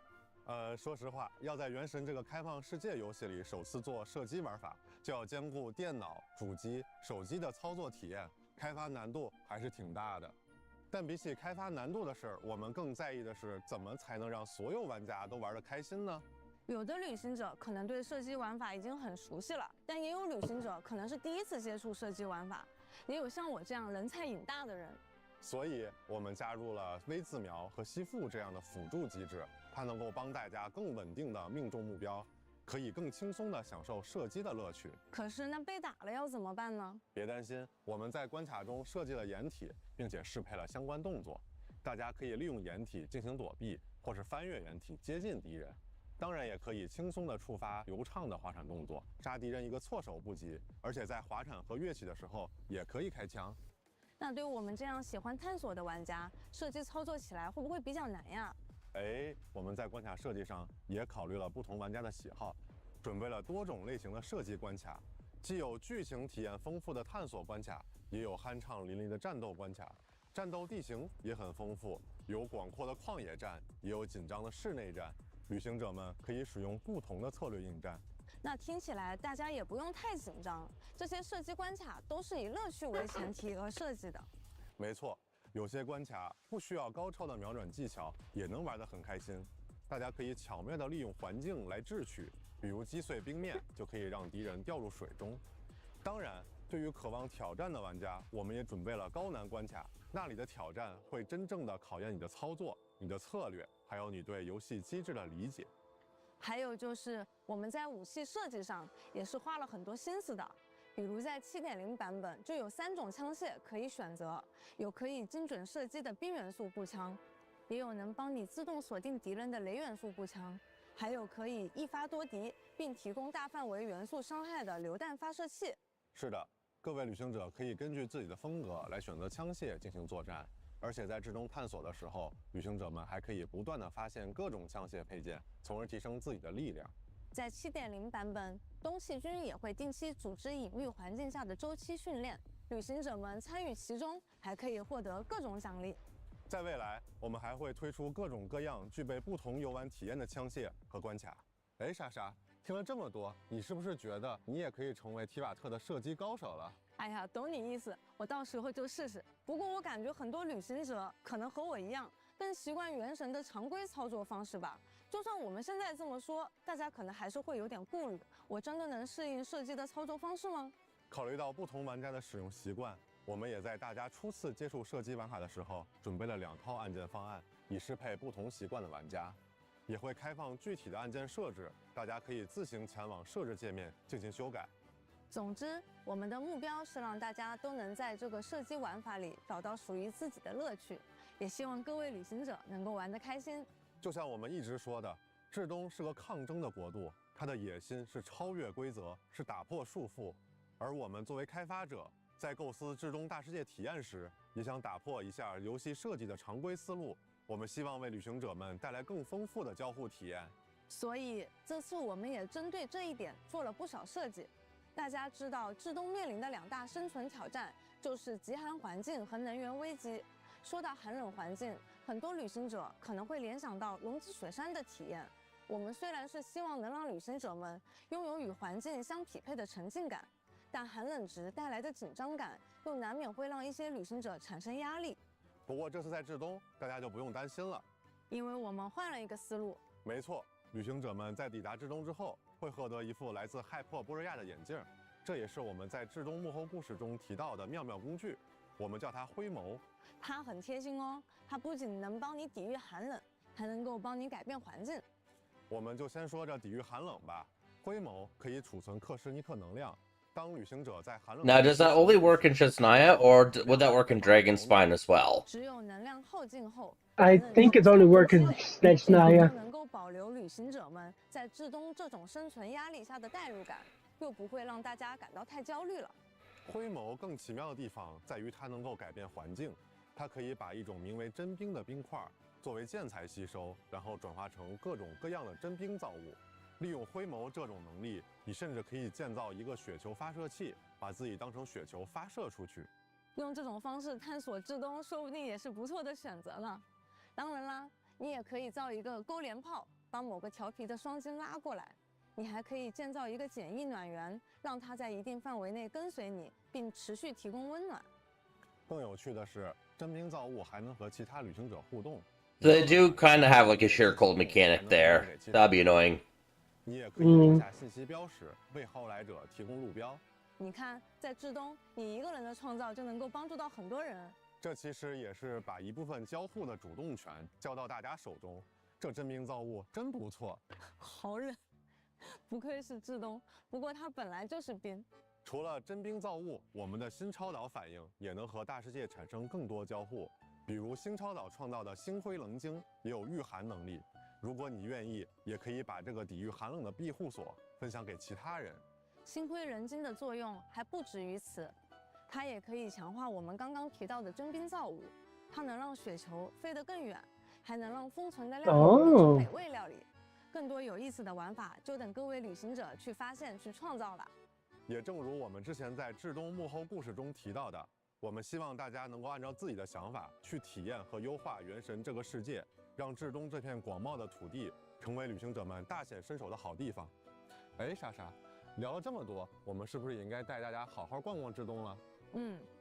说实话，要在原神这个开放世界游戏里首次做射击玩法，就要兼顾电脑、主机、手机的操作体验，开发难度还是挺大的。但比起开发难度的事儿，我们更在意的是怎么才能让所有玩家都玩得开心呢？有的旅行者可能对射击玩法已经很熟悉了，但也有旅行者可能是第一次接触射击玩法，也有像我这样人菜瘾大的人。所以，我们加入了微自瞄和吸附这样的辅助机制，它能够帮大家更稳定地命中目标，可以更轻松地享受射击的乐趣。可是那被打了要怎么办呢？别担心，我们在关卡中设计了掩体，并且适配了相关动作，大家可以利用掩体进行躲避，或是翻越掩体接近敌人。当然，也可以轻松地触发流畅的滑铲动作，杀敌人一个措手不及。而且在滑铲和跃起的时候，也可以开枪。那对我们这样喜欢探索的玩家，射击操作起来会不会比较难呀？我们在关卡设计上也考虑了不同玩家的喜好，准备了多种类型的射击关卡，既有剧情体验丰富的探索关卡，也有酣畅淋漓的战斗关卡。战斗地形也很丰富，有广阔的旷野战，也有紧张的室内战。旅行者们可以使用不同的策略应战。那听起来大家也不用太紧张，这些射击关卡都是以乐趣为前提而设计的。没错，有些关卡不需要高超的瞄准技巧，也能玩得很开心。大家可以巧妙地利用环境来智取，比如击碎冰面就可以让敌人掉入水中。当然，对于渴望挑战的玩家，我们也准备了高难关卡，那里的挑战会真正的考验你的操作、你的策略，还有你对游戏机制的理解。还有就是我们在武器设计上也是花了很多心思的，比如在 7.0 版本就有3种枪械可以选择，有可以精准射击的冰元素步枪，也有能帮你自动锁定敌人的雷元素步枪，还有可以一发多敌并提供大范围元素伤害的榴弹发射器。是的，各位旅行者可以根据自己的风格来选择枪械进行作战。而且在至中探索的时候，旅行者们还可以不断地发现各种枪械配件，从而提升自己的力量。在 7.0 版本，东气军也会定期组织隐秘环境下的周期训练，旅行者们参与其中，还可以获得各种奖励。在未来，我们还会推出各种各样具备不同游玩体验的枪械和关卡。莎莎，听了这么多，你是不是觉得你也可以成为提瓦特的射击高手了？哎呀，懂你意思，我到时候就试试。不过我感觉很多旅行者可能和我一样，更习惯原神的常规操作方式吧。就算我们现在这么说，大家可能还是会有点顾虑。我真的能适应射击的操作方式吗？考虑到不同玩家的使用习惯，我们也在大家初次接触射击玩法的时候，准备了2套按键方案，以适配不同习惯的玩家。也会开放具体的按键设置，大家可以自行前往设置界面进行修改。总之，我们的目标是让大家都能在这个射击玩法里找到属于自己的乐趣，也希望各位旅行者能够玩得开心。就像我们一直说的，至东是个抗争的国度，它的野心是超越规则，是打破束缚。而我们作为开发者，在构思至东大世界体验时，也想打破一下游戏设计的常规思路。我们希望为旅行者们带来更丰富的交互体验。所以这次我们也针对这一点做了不少设计。大家知道，至东面临的2大生存挑战就是极寒环境和能源危机。说到寒冷环境，很多旅行者可能会联想到龙之雪山的体验。我们虽然是希望能让旅行者们拥有与环境相匹配的沉浸感，但寒冷值带来的紧张感又难免会让一些旅行者产生压力。不过这次在至东，大家就不用担心了，因为我们换了一个思路。没错，旅行者们在抵达至东之后，会获得一副来自害破波瑞亚的眼镜，这也是我们在至东幕后故事中提到的妙妙工具，我们叫它灰眸。它很贴心哦，它不仅能帮你抵御寒冷，还能够帮你改变环境。我们就先说这抵御寒冷吧。灰眸可以储存克什尼克能量，当旅行者在寒冷。Now, does that only work in Chesnaya, or would that work in Dragonspine as well? 只有能量耗尽后 I think it's only working Snatchnaya. 能够保留旅行者们在至东这种生存压力下的代入感，又不会让大家感到太焦虑了。灰眸更奇妙的地方在于它能够改变环境，它可以把一种名为真冰的冰块作为建材吸收，然后转化成各种各样的真冰造物。利用灰眸这种能力，你甚至可以建造一个雪球发射器，把自己当成雪球发射出去。用这种方式探索至东，说不定也是不错的选择呢。当然啦，你也可以造一个勾连炮，把某个调皮的双鲸拉过来。你还可以建造一个简易暖源，让它在一定范围内跟随你，并持续提供温暖。更有趣的是，真冰造物还能和其他旅行者互动。They do kind of have like a share code mechanic there. That'd be annoying. 你也可以留下信息标识，为后来者提供路标。你看，在至东，你一个人的创造就能够帮助到很多人。这其实也是把一部分交互的主动权交到大家手中。这真冰造物真不错。好冷，不愧是至东，不过它本来就是冰。除了真冰造物，我们的新超岛反应也能和大世界产生更多交互。比如新超岛创造的星辉棱晶也有御寒能力。如果你愿意，也可以把这个抵御寒冷的庇护所分享给其他人。星辉棱晶的作用还不止于此，它也可以强化我们刚刚提到的真冰造物。它能让雪球飞得更远，还能让封存的料理变成美味料理。更多有意思的玩法，就等各位旅行者去发现、去创造了。也正如我们之前在至东幕后故事中提到的，我们希望大家能够按照自己的想法去体验和优化原神这个世界，让至东这片广袤的土地成为旅行者们大显身手的好地方。哎，莎莎，聊了这么多，我们是不是也应该带大家好好逛逛至东了？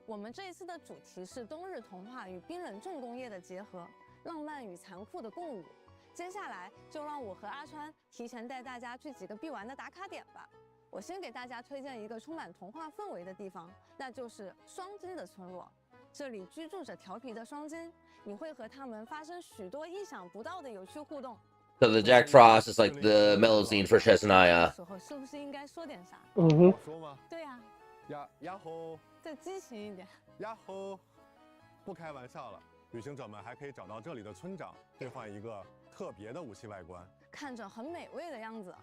我们这一次的主题是冬日童话与冰冷重工业的结合，浪漫与残酷的共舞。接下来就让我和阿川提前带大家去几个必玩的打卡点吧。我先给大家推荐一个充满童话氛围的地方，那就是双金的村落。这里居住着调皮的双金，你会和他们发生许多意想不到的有趣互动。So the Jack Frost is like the Melusine for Chesnaya. 时候是不是应该说点啥？我说吗？对呀。呀吼！再激情一点。呀吼！不开玩笑了，旅行者们还可以找到这里的村长，兑换一个特别的武器外观，看着很美味的样子。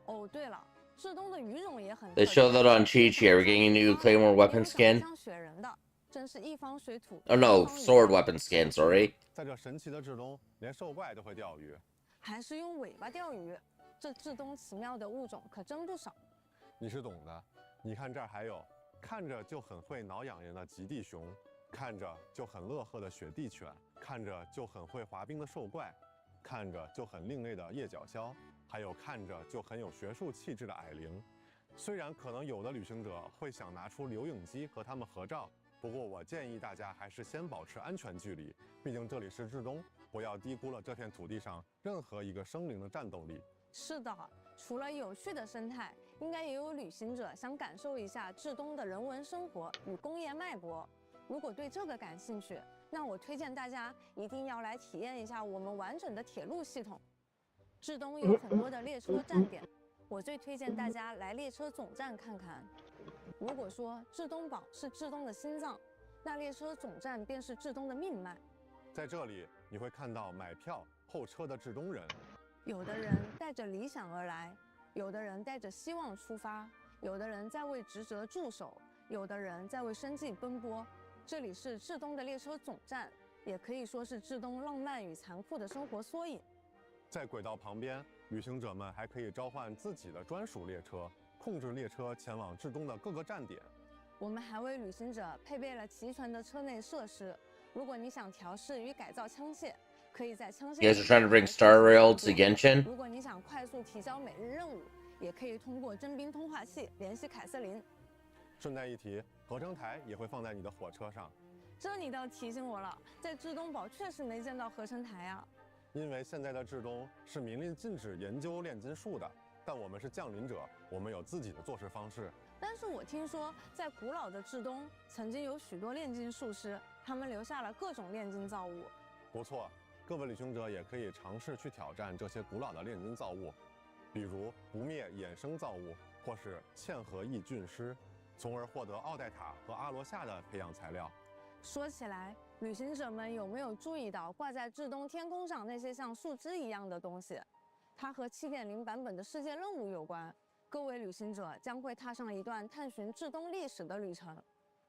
哦，对了。至东的羽绒也很 They show that on Chi-Chi. We're getting a new Claymore weapon skin. 像雪人的，真是一方水土。Oh no, sword weapon skin, sorry. 在这神奇的至东，连兽怪都会钓鱼，还是用尾巴钓鱼。这至东奇妙的物种可真不少。你是懂的。你看这儿还有，看着就很会挠痒痒的极地熊，看着就很乐呵的雪地犬，看着就很会滑冰的兽怪，看着就很另类的夜角鸮。还有看着就很有学术气质的矮灵，虽然可能有的旅行者会想拿出留影机和他们合照，不过我建议大家还是先保持安全距离，毕竟这里是至东，不要低估了这片土地上任何一个生灵的战斗力。是的，除了有趣的生态，应该也有旅行者想感受一下至东的人文生活与工业脉搏。如果对这个感兴趣，那我推荐大家一定要来体验一下我们完整的铁路系统。至东有很多的列车站点，我最推荐大家来列车总站看看。如果说至东堡是至东的心脏，那列车总站便是至东的命脉。在这里，你会看到买票候车的至东人，有的人带着理想而来，有的人带着希望出发，有的人在为职责驻守，有的人在为生计奔波。这里是至东的列车总站，也可以说是至东浪漫与残酷的生活缩影。在轨道旁边，旅行者们还可以召唤自己的专属列车，控制列车前往至东的各个站点。我们还为旅行者配备了齐全的车内设施。如果你想调试与改造枪械，可以在枪械。You guys are trying to bring Star Rail to Genshin? 如果你想快速提交每日任务，也可以通过真冰通话器联系凯瑟琳。顺带一提，合成台也会放在你的火车上。这你倒提醒我了，在至东堡确实没见到合成台啊。因为现在的至东是明令禁止研究炼金术的，但我们是降临者，我们有自己的做事方式。但是我听说，在古老的至东，曾经有许多炼金术师，他们留下了各种炼金造物。不错，各位旅行者也可以尝试去挑战这些古老的炼金造物，比如不灭衍生造物，或是嵌合异菌师，从而获得奥黛塔和阿罗夏的培养材料。说起来，旅行者们有没有注意到挂在至东天空上那些像树枝一样的东西？它和 7.0 版本的世界任务有关。各位旅行者将会踏上一段探寻至东历史的旅程。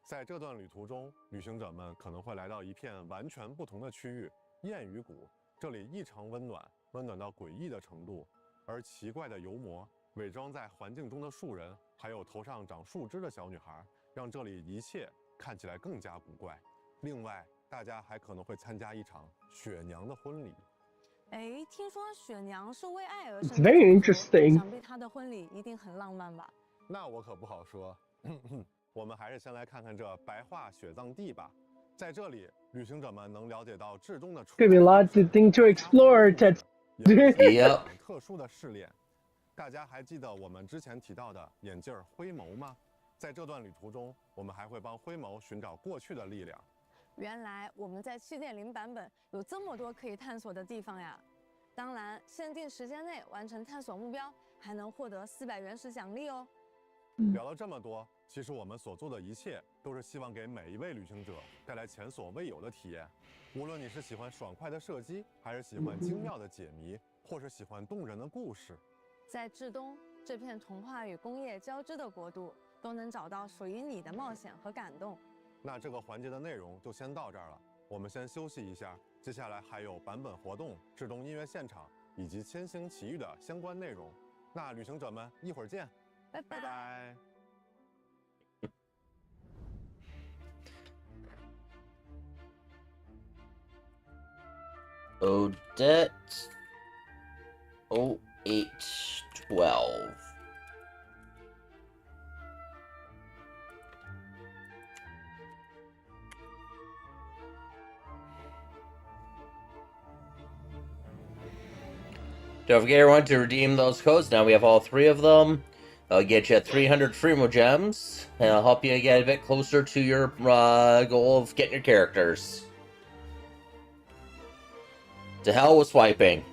在这段旅途中，旅行者们可能会来到一片完全不同的区域——燕羽谷。这里异常温暖，温暖到诡异的程度。而奇怪的油魔、伪装在环境中的树人，还有头上长树枝的小女孩，让这里一切看起来更加古怪。另外，大家还可能会参加一场雪娘的婚礼。哎，听说雪娘是为爱而生 It's 的 very 种族， interesting. 想必她的婚礼一定很浪漫吧？那我可不好说。我们还是先来看看这白桦雪葬地吧。在这里，旅行者们能了解到至东的处 Could be a lot of things to explore. Ted. Yep. 特殊的试炼。大家还记得我们之前提到的眼镜灰眸吗？在这段旅途中，我们还会帮灰眸寻找过去的力量。原来我们在 7.0 版本有这么多可以探索的地方呀！当然，限定时间内完成探索目标，还能获得400原石奖励哦。聊了这么多，其实我们所做的一切都是希望给每一位旅行者带来前所未有的体验。无论你是喜欢爽快的射击，还是喜欢精妙的解谜，或是喜欢动人的故事，在至东这片童话与工业交织的国度，都能找到属于你的冒险和感动。那这个环节的内容就先到这儿了，我们先休息一下，接下来还有版本活动、至东音乐现场以及千星奇遇的相关内容。那旅行者们一会儿见，拜拜。拜拜。Odette 0812. Don't forget, everyone, to redeem those codes. Now we have all 3 of them. I'll get you 300 Freemo gems, and I'll help you get a bit closer to your goal of getting your characters. To hell with swiping. “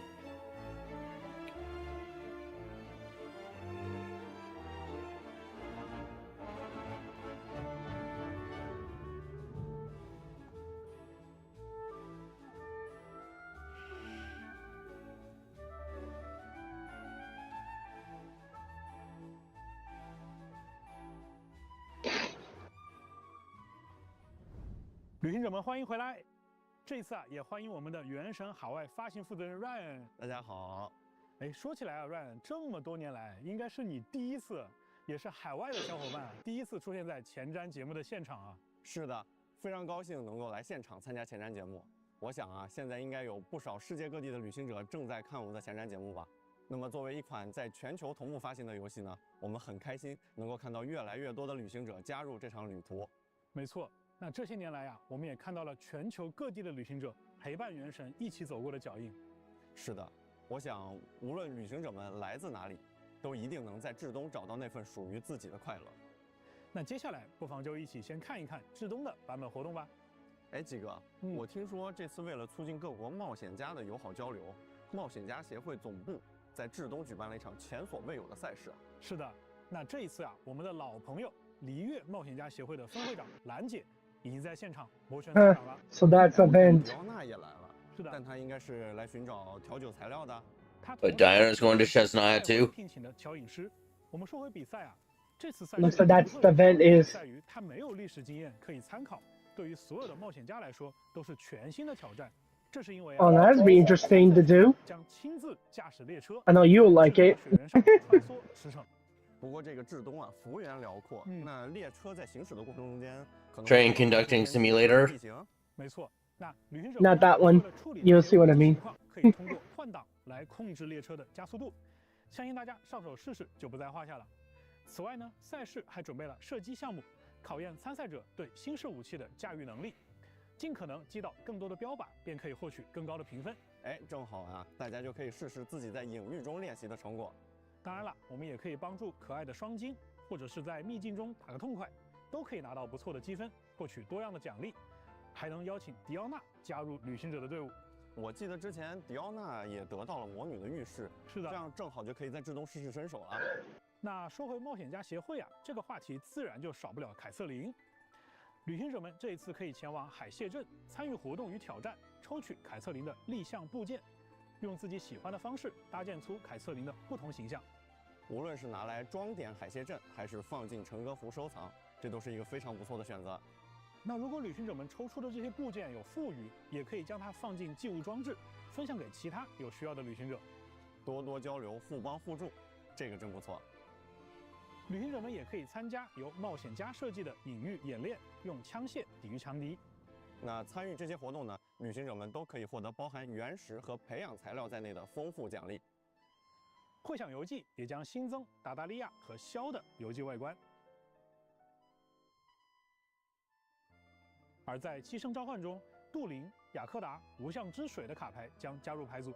旅行者们，欢迎回来！这一次啊，也欢迎我们的原神海外发行负责人 Ryan。大家好。哎，说起来啊 ，Ryan， 这么多年来，应该是你第一次，也是海外的小伙伴第一次出现在前瞻节目的现场啊。是的，非常高兴能够来现场参加前瞻节目。我想啊，现在应该有不少世界各地的旅行者正在看我们的前瞻节目吧。那么，作为一款在全球同步发行的游戏呢，我们很开心能够看到越来越多的旅行者加入这场旅途。没错。那这些年来呀，我们也看到了全球各地的旅行者陪伴原神一起走过的脚印。是的，我想无论旅行者们来自哪里，都一定能在至东找到那份属于自己的快乐。那接下来不妨就一起先看一看至东的版本活动吧。哎，几哥，我听说这次为了促进各国冒险家的友好交流，冒险家协会总部在至东举办了一场前所未有的赛事啊。是的，那这一次啊，我们的老朋友璃月冒险家协会的分会长兰姐已经在现场摩拳擦掌了。So that's event. 迪奥娜也来了，是的，但她应该是来寻找调酒材料的。But Diana's going to Chesnaya too. 聘请的调饮师。我们说回比赛啊，这次赛 Looks like that's the event is. 在于它没有历史经验可以参考，对于所有的冒险家来说都是全新的挑战。这是因为 Oh, that'd be interesting to do. 将亲自驾驶列车 I know you'll like it. 雪原上穿梭驰骋。不过这个至东啊，幅员辽阔，那列车在行驶的过程中间，可能 Train conducting simulator. 没错，那旅行者 Not that one. You'll see what I mean. 可以通过换挡来控制列车的加速度，相信大家上手试试就不在话下了。此外呢，赛事还准备了射击项目，考验参赛者对新式武器的驾驭能力，尽可能击倒更多的标靶，便可以获取更高的评分。哎，正好啊，大家就可以试试自己在隐喻中练习的成果。当然了，我们也可以帮助可爱的双金，或者是在秘境中打个痛快，都可以拿到不错的积分，获取多样的奖励，还能邀请迪奥娜加入旅行者的队伍。我记得之前迪奥娜也得到了魔女的玉饰，是的，这样正好就可以在至东试试身手了。那说回冒险家协会啊，这个话题自然就少不了凯瑟琳。旅行者们这一次可以前往海蟹镇参与活动与挑战，抽取凯瑟琳的立项部件，用自己喜欢的方式搭建出凯瑟琳的不同形象。无论是拿来装点海蟹镇，还是放进成歌服收藏，这都是一个非常不错的选择。那如果旅行者们抽出的这些部件有富余，也可以将它放进寄物装置，分享给其他有需要的旅行者，多多交流，互帮互助，这个真不错。旅行者们也可以参加由冒险家设计的隐喻演练，用枪械抵御强敌。那参与这些活动呢，旅行者们都可以获得包含原石和培养材料在内的丰富奖励。会想游记也将新增达达利亚和枭的游记外观。而在七圣召唤中，杜林、雅克达、无相之水的卡牌将加入牌组，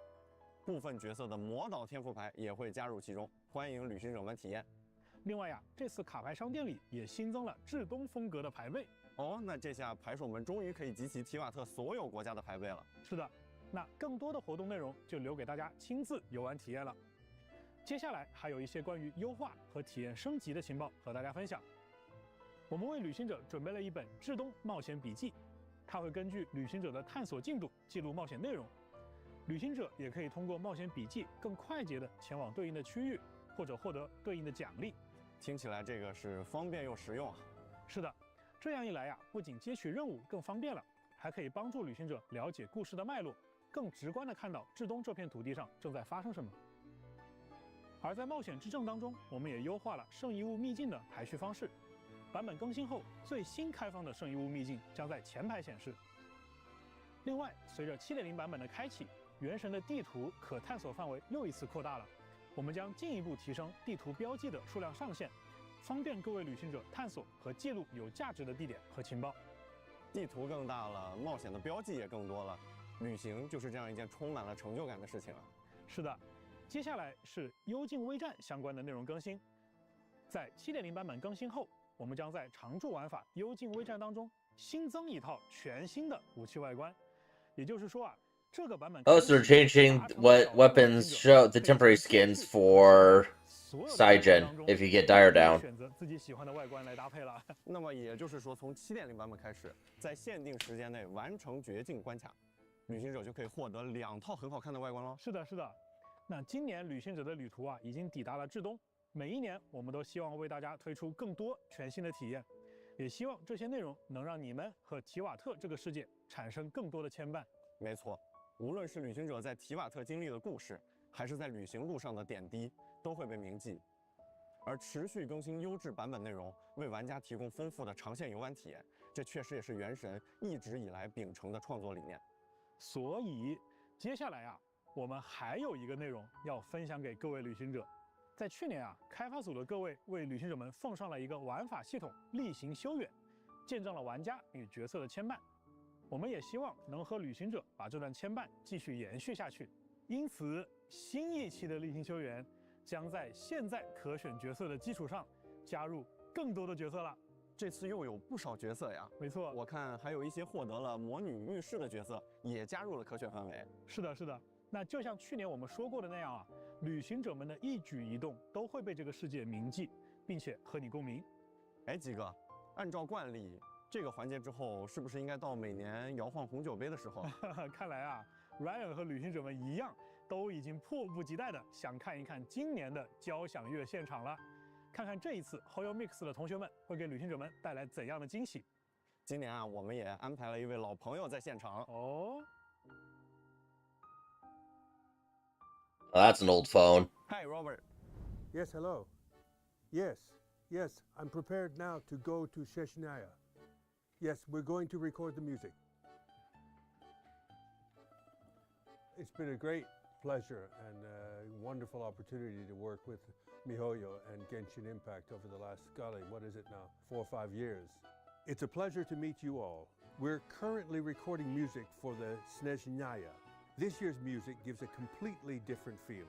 部分角色的魔导天赋牌也会加入其中，欢迎旅行者们体验。另外呀，这次卡牌商店里也新增了至东风格的牌位。哦，那这下牌手们终于可以集齐提瓦特所有国家的牌位了。是的，那更多的活动内容就留给大家亲自游玩体验了。接下来还有一些关于优化和体验升级的情报和大家分享。我们为旅行者准备了一本至东冒险笔记，它会根据旅行者的探索进度记录冒险内容。旅行者也可以通过冒险笔记更快捷地前往对应的区域，或者获得对应的奖励。听起来这个是方便又实用啊。是的，这样一来呀，不仅接取任务更方便了，还可以帮助旅行者了解故事的脉络，更直观地看到至东这片土地上正在发生什么。而在冒险之证当中，我们也优化了圣遗物秘境的排序方式。版本更新后，最新开放的圣遗物秘境将在前排显示。另外，随着 7.0 版本的开启，原神的地图可探索范围又一次扩大了。我们将进一步提升地图标记的数量上限，方便各位旅行者探索和记录有价值的地点和情报。地图更大了，冒险的标记也更多了，旅行就是这样一件充满了成就感的事情啊。是的，接下来是幽静微战相关的内容更新。在 7.0 版本更新后，我们将在常驻玩法幽静微战当中新增一套全新的武器外观。也就是说啊，这个版本 Oh, so they're changing what weapons show the temporary skins for side gen if you get Dire Down. 选择自己喜欢的外观来搭配了。那么也就是说，从 7.0 版本开始，在限定时间内完成绝境关卡，旅行者就可以获得2套很好看的外观喽。是的，是的。那今年旅行者的旅途啊，已经抵达了至东。每一年，我们都希望为大家推出更多全新的体验，也希望这些内容能让你们和提瓦特这个世界产生更多的牵绊。没错，无论是旅行者在提瓦特经历的故事，还是在旅行路上的点滴，都会被铭记。而持续更新优质版本内容，为玩家提供丰富的长线游玩体验，这确实也是原神一直以来秉承的创作理念。所以，接下来啊，我们还有一个内容要分享给各位旅行者。在去年啊，开发组的各位为旅行者们奉上了一个玩法系统例行修远，见证了玩家与角色的牵绊。我们也希望能和旅行者把这段牵绊继续延续下去。因此，新一期的例行修远将在现在可选角色的基础上加入更多的角色了。这次又有不少角色呀。没错，我看还有一些获得了魔女浴室的角色也加入了可选范围。是的，是的。那就像去年我们说过的那样啊，旅行者们的一举一动都会被这个世界铭记，并且和你共鸣。哎，吉哥，按照惯例，这个环节之后是不是应该到每年摇晃红酒杯的时候？看来啊 ，Ryan 和旅行者们一样，都已经迫不及待的想看一看今年的交响乐现场了，看看这一次 Hoyo Mix 的同学们会给旅行者们带来怎样的惊喜。今年啊，我们也安排了一位老朋友在现场哦。Oh, that's an old phone. Hi, Robert. Yes, hello. Yes, I'm prepared now to go to Chechnya. Yes, we're going to record the music. It's been a great pleasure and a wonderful opportunity to work with MiHoYo and Genshin Impact over the last, golly, what is it now, 4 or 5 years. It's a pleasure to meet you all. We're currently recording music for the Snezhnaya. This year's music gives a completely different feeling.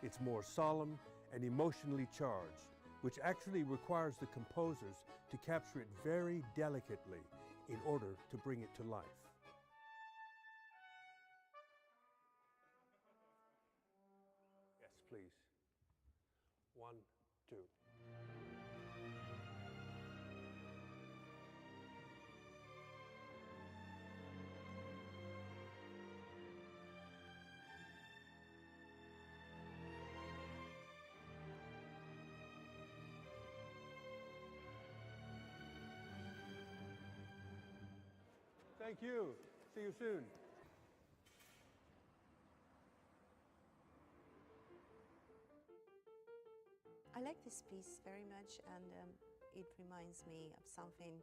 It's more solemn and emotionally charged, which actually requires the composers to capture it very delicately in order to bring it to life. Yes, please. 1, 2. Thank you. See you soon. I like this piece very much, and it reminds me of something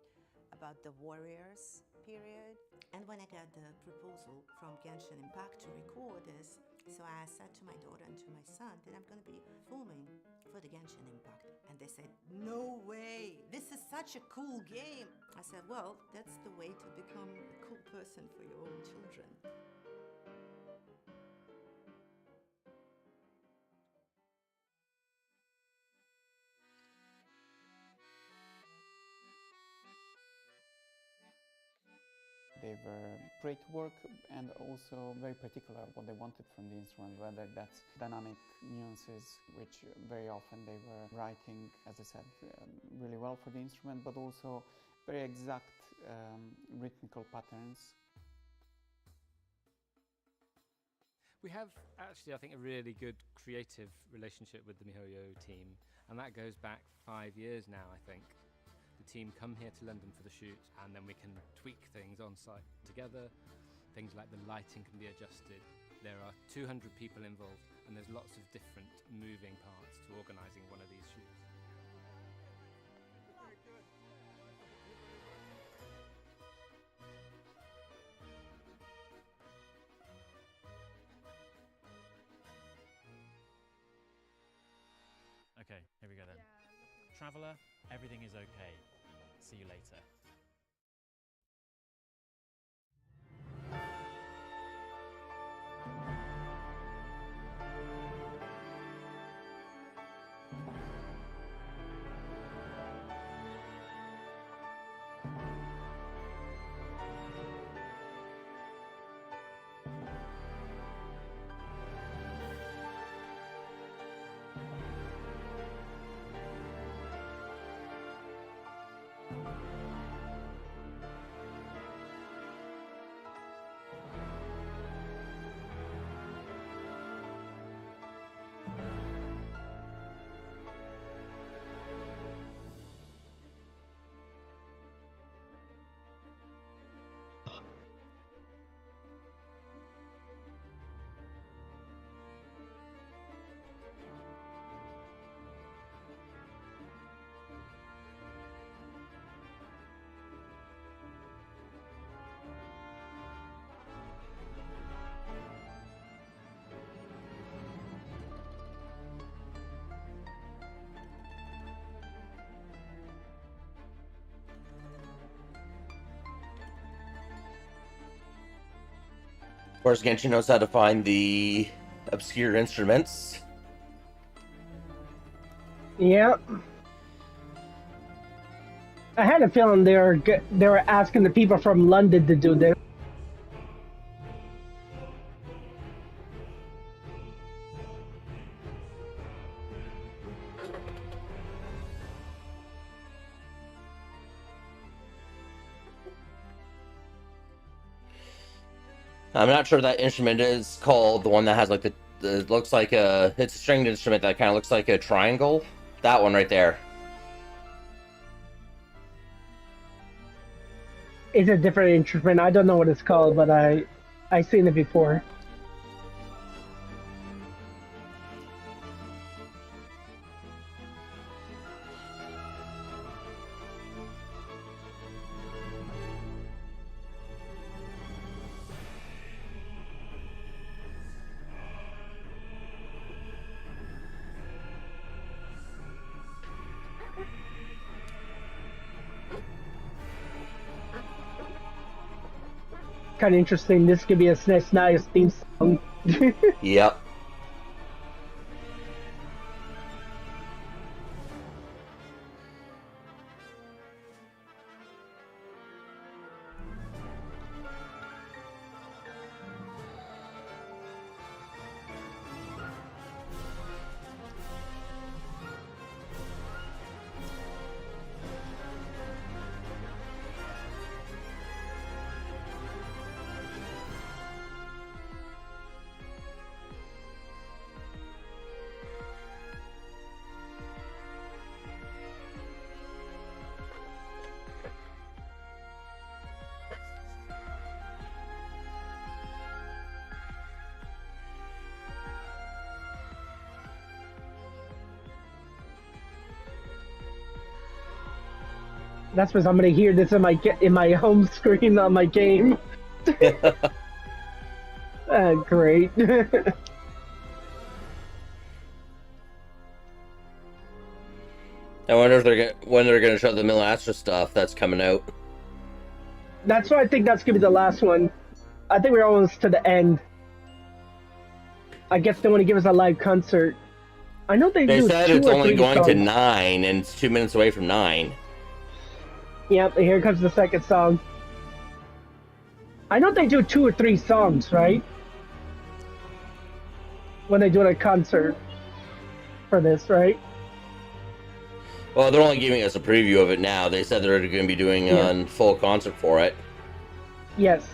about the Warriors period. And when I got the proposal from Genshin Impact to record this, so I said to my daughter and to my son that I'm going to be filming for the Genshin Impact. And they said, no way, this is such a cool game. I said, well, that's the way to become a cool person for your own children. They were great work and also very particular what they wanted from the instrument, whether that's dynamic nuances, which very often they were writing, as I said, really well for the instrument, but also very exact rhythmical patterns. We have actually, I think, a really good creative relationship with the MiHoYo team, and that goes back 5 years now, I think. The team come here to London for the shoot, and then we can tweak things on site together. Things like the lighting can be adjusted. There are 200 people involved, and there's lots of different moving parts to organising one of these shoots. Okay, here we go then. Traveller, everything is okay. See you later. Of course, Genshin knows how to find the obscure instruments. Yeah. I had a feeling they were asking the people from London to do this. I'm not sure that instrument is called the one that has like it looks like it's a stringed instrument that kind of looks like a triangle. That one right there. It's a different instrument. I don't know what it's called, but I seen it before. Kind of interesting. This could be a SNES Nice theme song. Yep. That's because I'm gonna hear this in my home screen on my game. Great. I wonder if when they're gonna show the Middle Astra stuff that's coming out. That's why I think that's gonna be the last one. I think we're almost to the end. I guess they want to give us a live concert. I know they do said 2 it's or only 3 going to songs. 9, and it's 2 minutes away from 9. Yep, here comes the second song. I know they do 2 or 3 songs, right? When they do a concert for this, right? Well, they're only giving us a preview of it now. They said they're going to be doing a full concert for it. Yes.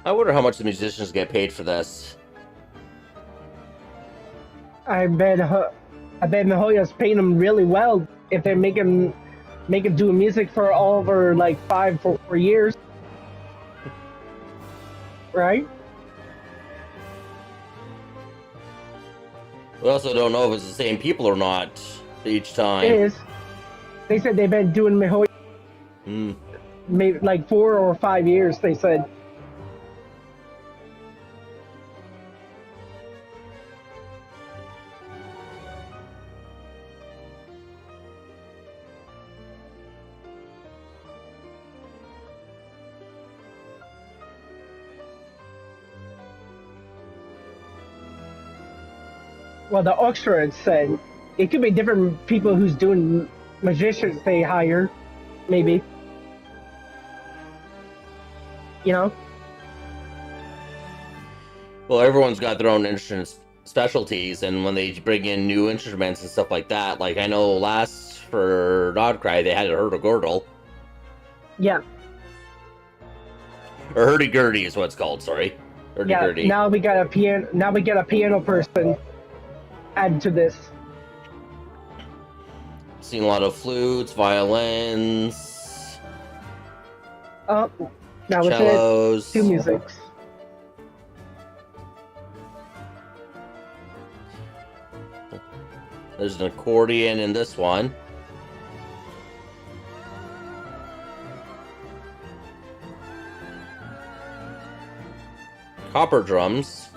I wonder how much the musicians get paid for this. I bet Mihoyo's paying them really well if they make him do music for over like 4 years, right? We also don't know if it's the same people or not each time. It is. They said they've been doing Mihoyo maybe like 4 or 5 years. They said. Well, the orchestra said it could be different people who's doing magicians they hire, maybe. You know? Well, everyone's got their own instrument specialties, and when they bring in new instruments and stuff like that, like I know last for Nodcry they had a hurdy-gurdy. Yeah. Or hurdy-gurdy is what it's called, sorry. Hurdy-gurdy. Yeah, now we got a piano person add to this. Seen a lot of flutes, violins. Oh, that was cellos. it. 2 musics. There's an accordion in this one. Copper drums.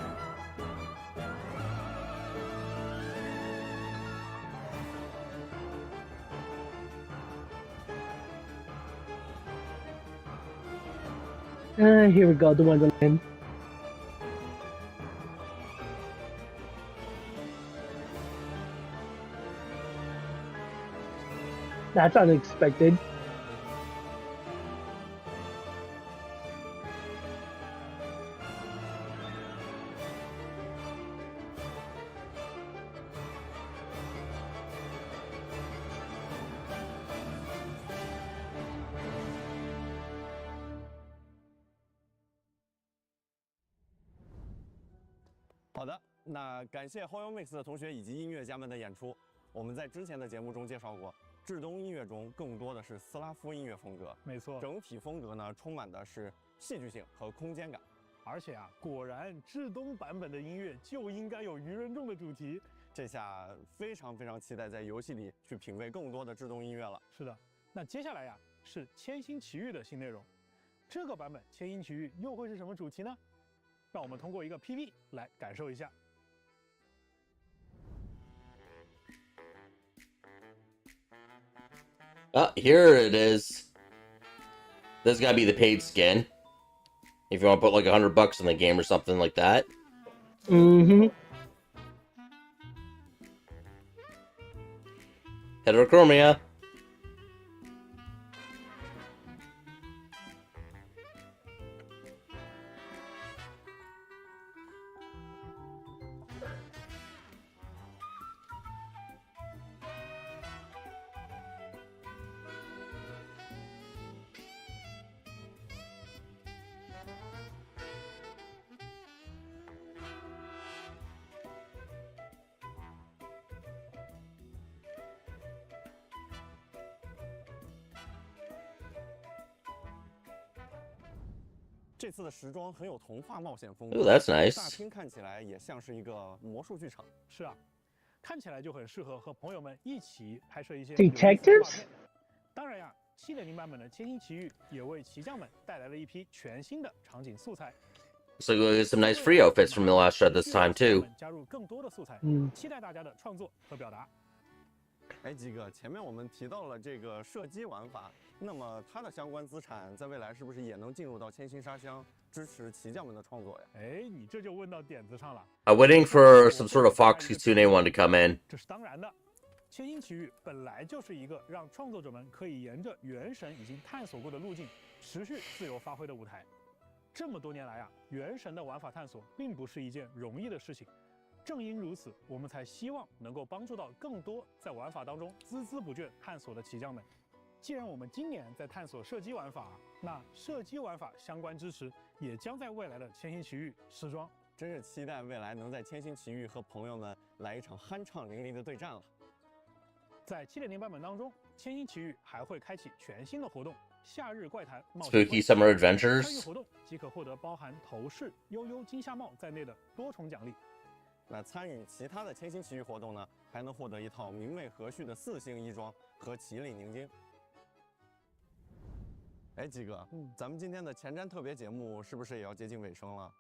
Here we go, the Wonderland. That's unexpected.好的，那感谢 Hoyo Mix 的同学以及音乐家们的演出。我们在之前的节目中介绍过，至东音乐中更多的是斯拉夫音乐风格，没错，整体风格呢充满的是戏剧性和空间感。而且啊，果然至东版本的音乐就应该有愚人众的主题。这下非常非常期待在游戏里去品味更多的至东音乐了。是的，那接下来呀是千星奇遇的新内容，这个版本千星奇遇又会是什么主题呢？让我们通过一个 PV 来感受一下。Here it is. This gotta be the paid skin. If you want to put like $100 in the game or something like that. Mm-hmm. Heterochromia.这次的时装很有童话冒险风格 Ooh, that's nice. 大厅看起来也像是一个魔术剧场。是啊，看起来就很适合和朋友们一起拍摄一些 Detectives？ 当然呀，7.0版本的千星奇遇也为骑将们带来了一批全新的场景素材。Looks like we'll get some nice free outfits from the last shred this time too. 加入更多的素材，期待大家的创作和表达。哎，鸡哥，前面我们提到了这个射击玩法，那么它的相关资产在未来是不是也能进入到千星沙箱，支持骑将们的创作呀？哎，你这就问到点子上了。I'm waiting for some sort of Fox Kitsune one to come in. 这是当然的。千星奇遇本来就是一个让创作者们可以沿着原神已经探索过的路径，持续自由发挥的舞台。这么多年来啊，原神的玩法探索并不是一件容易的事情。正因如此，我们才希望能够帮助到更多在玩法当中孜孜不倦探索的骑将们。既然我们今年在探索射击玩法，那射击玩法相关支持也将在未来的千星奇遇时装。真是期待未来能在千星奇遇和朋友们来一场酣畅淋漓的对战了。在7.0版本当中，千星奇遇还会开启全新的活动——夏日怪谈冒险 Spooky Summer 参与 Adventures. 活动即可获得包含头饰、悠悠金夏帽在内的多重奖励。那参与其他的千星奇遇活动呢，还能获得一套明媚和煦的4星衣装和麒麟凝晶。哎，鸡哥，咱们今天的前瞻特别节目是不是也要接近尾声了？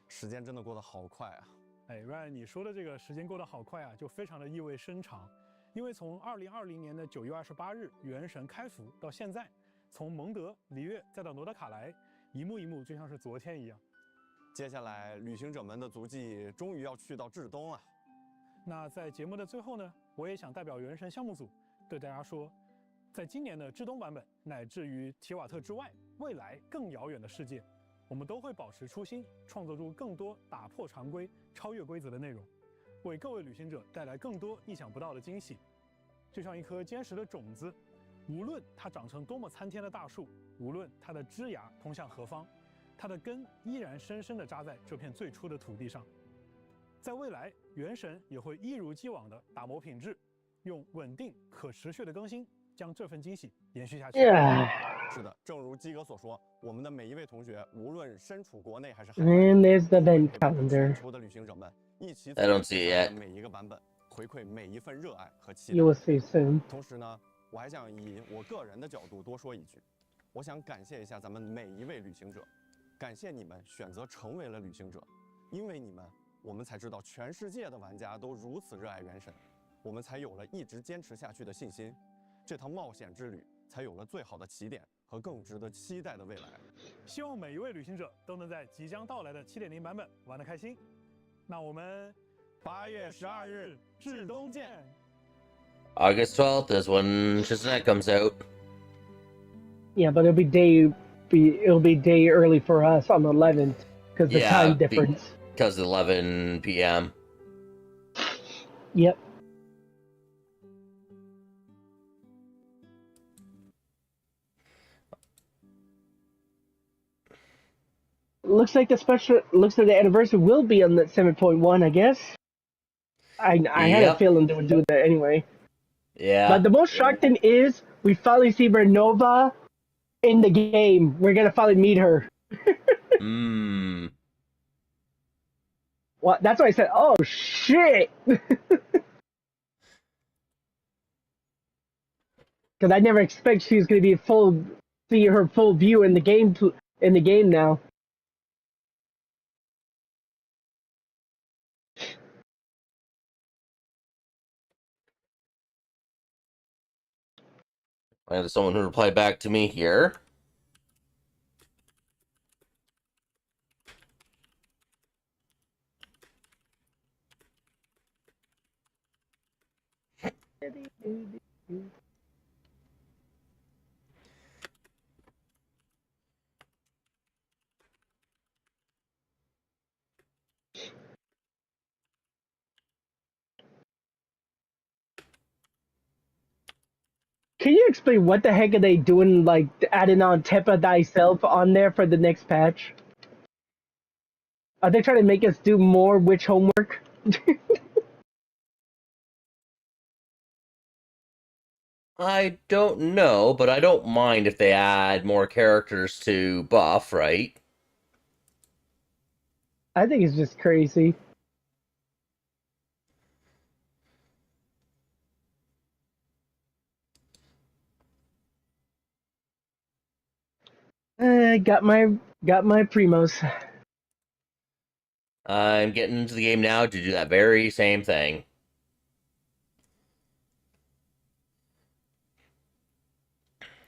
时间真的过得好快啊！哎，Ryan，你说的这个时间过得好快啊，就非常的意味深长。因为从2020年的9月28日原神开服到现在，从蒙德、璃月再到罗德卡莱，一幕一幕就像是昨天一样。接下来，旅行者们的足迹终于要去到至东了。那在节目的最后呢，我也想代表原神项目组对大家说，在今年的至东版本，乃至于提瓦特之外，未来更遥远的世界，我们都会保持初心，创作出更多打破常规、超越规则的内容，为各位旅行者带来更多意想不到的惊喜。就像一颗坚实的种子，无论它长成多么参天的大树，无论它的枝芽通向何方，它的根依然深深地扎在这片最初的土地上。在未来，原神也会一如既往地打磨品质，用稳定可持续的更新将这份惊喜延续下去。是的，正如基哥所说，我们的每一位同学，无论身处国内还是海 And 外， there's the event calendar. 全球的旅行者们一起走 I don't see it yet. 每一个版本，回馈每一份热爱和期 You 待。 will see soon. 同时呢，我还想以我个人的角度多说一句，我想感谢一下咱们每一位旅行者，感谢你们选择成为了旅行者，因为你们，我们才知道全世界的玩家都如此热爱原神，我们才有了一直坚持下去的信心，这趟冒险之旅才有了最好的起点和更值得期待的未来。希望每一位旅行者都能在即将到来的7.0版本玩得开心。那我们8月12日至东见。August 12th is when Shizune comes out. Yeah, but it'll be day early for us on the 11th because the time difference. Because 11 p.m. Yep. Looks like the anniversary will be on that 7.1, I guess. I had a feeling they would do that anyway. Yeah. But the most shocking is we finally see Renova in the game. We're gonna finally meet her. Well, that's why I said, "Oh shit," because I never expect she's gonna be see her full view in the game now. I had someone who replied back to me here. Can you explain what the heck are they doing, like adding on Tepa Thyself on there for the next patch? Are they trying to make us do more witch homework? I don't know, but I don't mind if they add more characters to buff, right? I think it's just crazy. Got my primos. I'm getting into the game now to do that very same thing.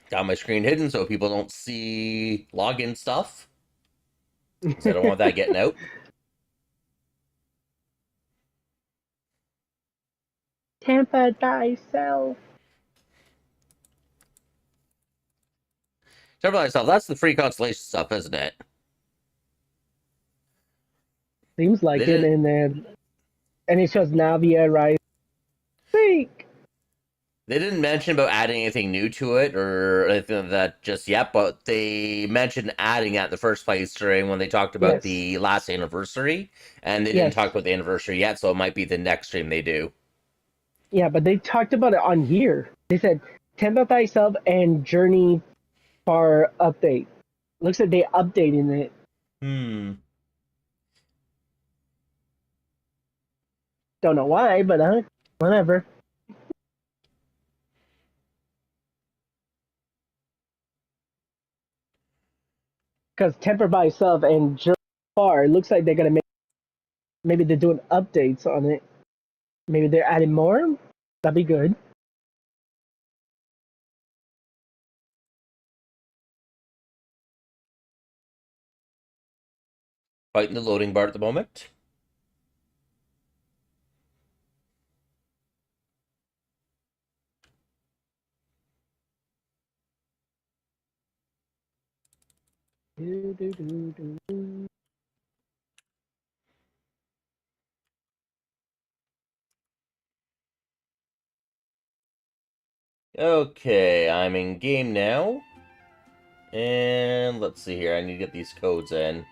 Got my screen hidden so people don't see login stuff. Because I don't want that getting out. Tampa Thyself. Temper Thyself, that's the free constellation stuff, isn't it? Seems like it, and it shows Navia, right? Freak. They didn't mention about adding anything new to it or anything like that just yet, but they mentioned adding that in the first place during when they talked about the last anniversary, and they didn't talk about the anniversary yet, so it might be the next stream they do. Yeah, but they talked about it on here. They said Temple Thyself and Journey Far update. Looks like they updating it. Don't know why, but whatever. Because Temper by itself and Journey Far, it looks like they're gonna maybe they're doing updates on it. Maybe they're adding more. That'd be good. Fighting the loading bar at the moment. Okay, I'm in game now. And let's see here, I need to get these codes in.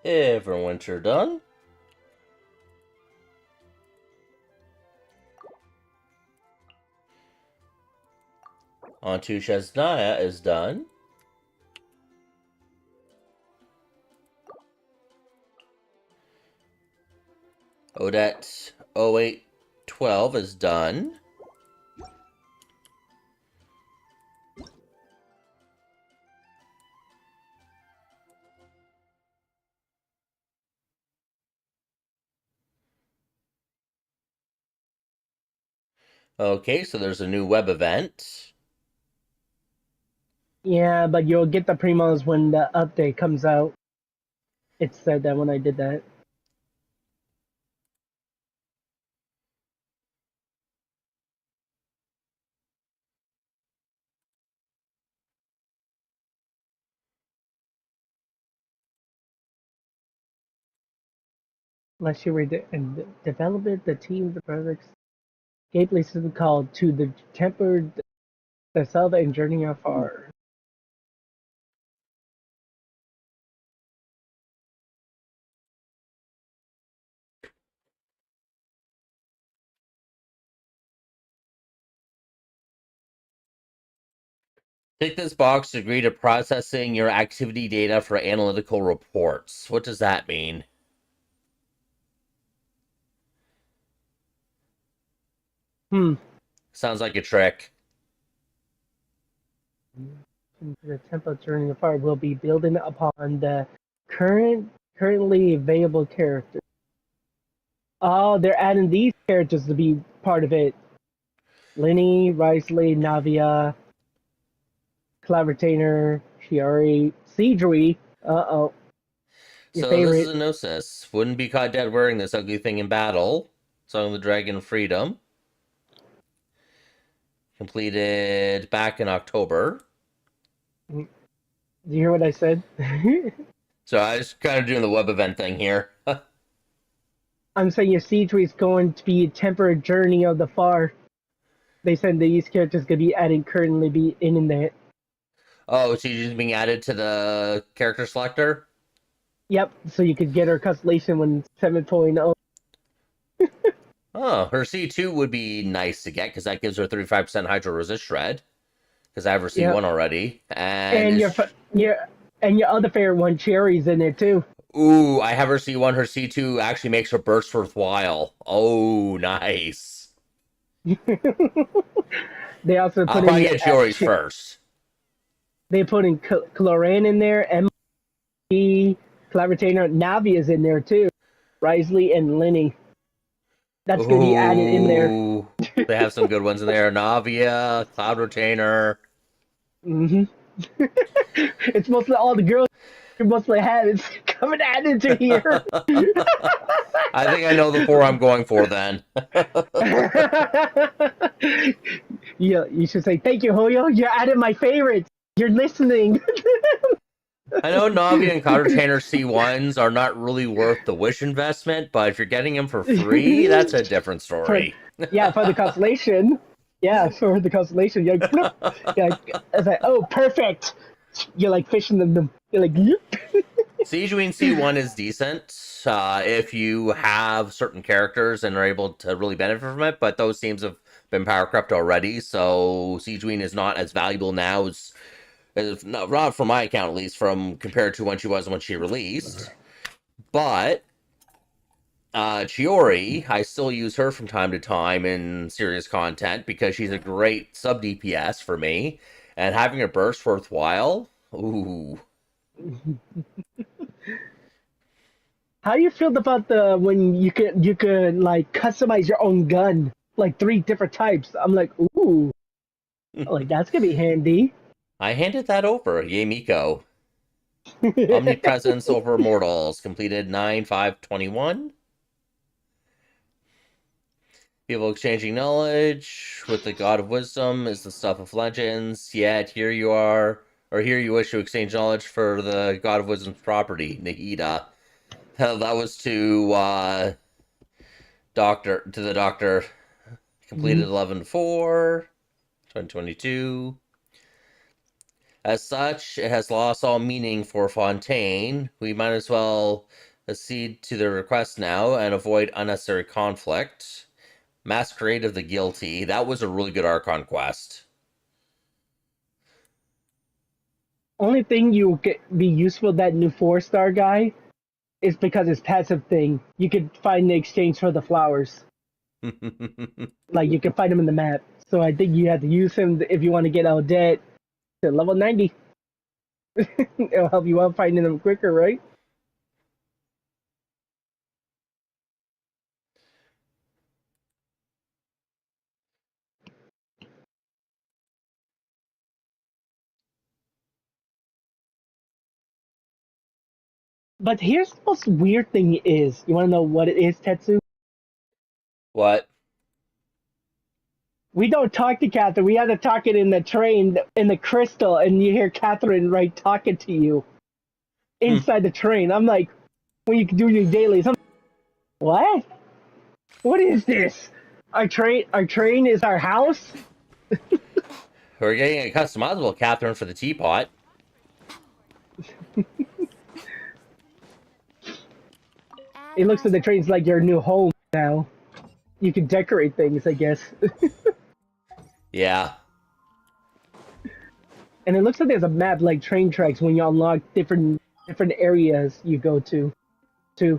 Everwinter done. Onto Shesnaya is done. Odette 0812 is done. Okay, so there's a new web event. Yeah, but you'll get the primos when the update comes out. It said that when I did that. Unless you were and developed the team, the products gameplay system called to the tempered the Zelda and Journey Afar. Tick this box to agree to processing your activity data for analytical reports. What does that mean? Sounds like a trick. The Temple Journey Afar will be building upon the currently available characters. Oh, they're adding these characters to be part of it. Lenny, Risley, Navia, Clavertainer, Shiori, Seedry. Uh-oh. Your So favorite. this is a Gnosis. Wouldn't be caught dead wearing this ugly thing in battle. Song of the Dragon Freedom. Completed back in October. Do you hear what I said? So I was kind of doing the web event thing here. I'm saying your Seedry is going to be a temporary journey of the far. They said these characters could be added currently be in there. Oh, she's just being added to the character selector? Yep, so you could get her constellation when 7.0. Oh, her C2 would be nice to get because that gives her 35% hydro resist shred. Because I have her C1 already, And your other favorite one, Cherry's in there too. Ooh, I have her C1. Her C2 actually makes her burst worthwhile. Oh, nice. They also I'll put probably in get Chiori's first. They put in Cloran in there, MP, Clavertainer, Navi is in there too. Risley and Lenny. That's going to be added in there. They have some good ones in there. Navia, Cloud Retainer. It's mostly all the girls you mostly have. It's coming added to here. I think I know the 4 I'm going for then. Yeah, you should say thank you, Hoyo. You added my favorites. You're listening. I know Navi and Cloud Retainer C1s are not really worth the wish investment, but if you're getting them for free, that's a different story. For the constellation. Yeah, for the constellation. You're like, bloop. You're like, it's like, oh, perfect. You're like fishing them. You're like, yep. Siegewing C1 is decent if you have certain characters and are able to really benefit from it, but those teams have been power crept already, so Siegewing is not as valuable now as not from my account at least, from compared to when she released. But Chiori, I still use her from time to time in serious content because she's a great sub DPS for me, and having her burst worthwhile. Ooh. How do you feel about the when you could like customize your own gun, like 3 different types? I'm like, ooh, like that's gonna be handy. I handed that over. Yay, Miko. Omnipresence over Mortals. Completed 9/5/21. People exchanging knowledge with the God of Wisdom is the stuff of legends. Yet here you are, or here you wish to exchange knowledge for the God of Wisdom's property, Nahida. Hell, that was to the doctor. Completed 11/4, 2022. As such, it has lost all meaning for Fontaine. We might as well accede to their request now and avoid unnecessary conflict. Masquerade of the Guilty. That was a really good Archon quest. Only thing you could be useful that new 4-star guy is because his passive thing. You could find the exchange for the flowers. Like you can find him in the map. So I think you have to use him if you want to get Odette to level 90. It'll help you out finding them quicker, right? But here's the most weird thing is, you want to know what it is, Tetsu? What? We don't talk to Catherine. We had to talk it in the train, in the crystal, and you hear Catherine right talking to you inside the train. I'm like, when you do your dailies, I'm like, what? What is this? Our train is our house? We're getting a customizable Catherine for the teapot. It looks like the train's like your new home now. You can decorate things, I guess. Yeah. And it looks like there's a map like train tracks when you unlock different areas you go to, too.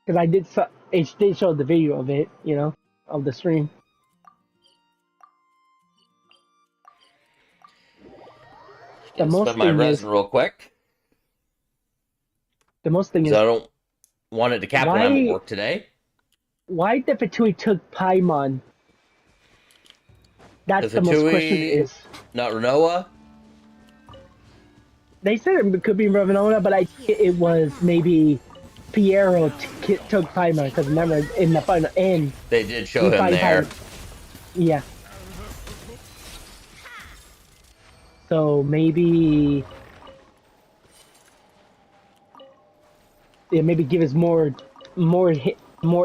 Because it did show the video of it, you know, of the stream. The most Spend my thing resin is, real quick. the most thing is, So I don't want it to cap when I'm at work today. why the Fatui took Paimon? That's the most question is. Not Renoa? They said it could be Ravenona, but it was maybe Piero took Paimon, because remember, in the final end, They did show him there. Yeah. So maybe give us more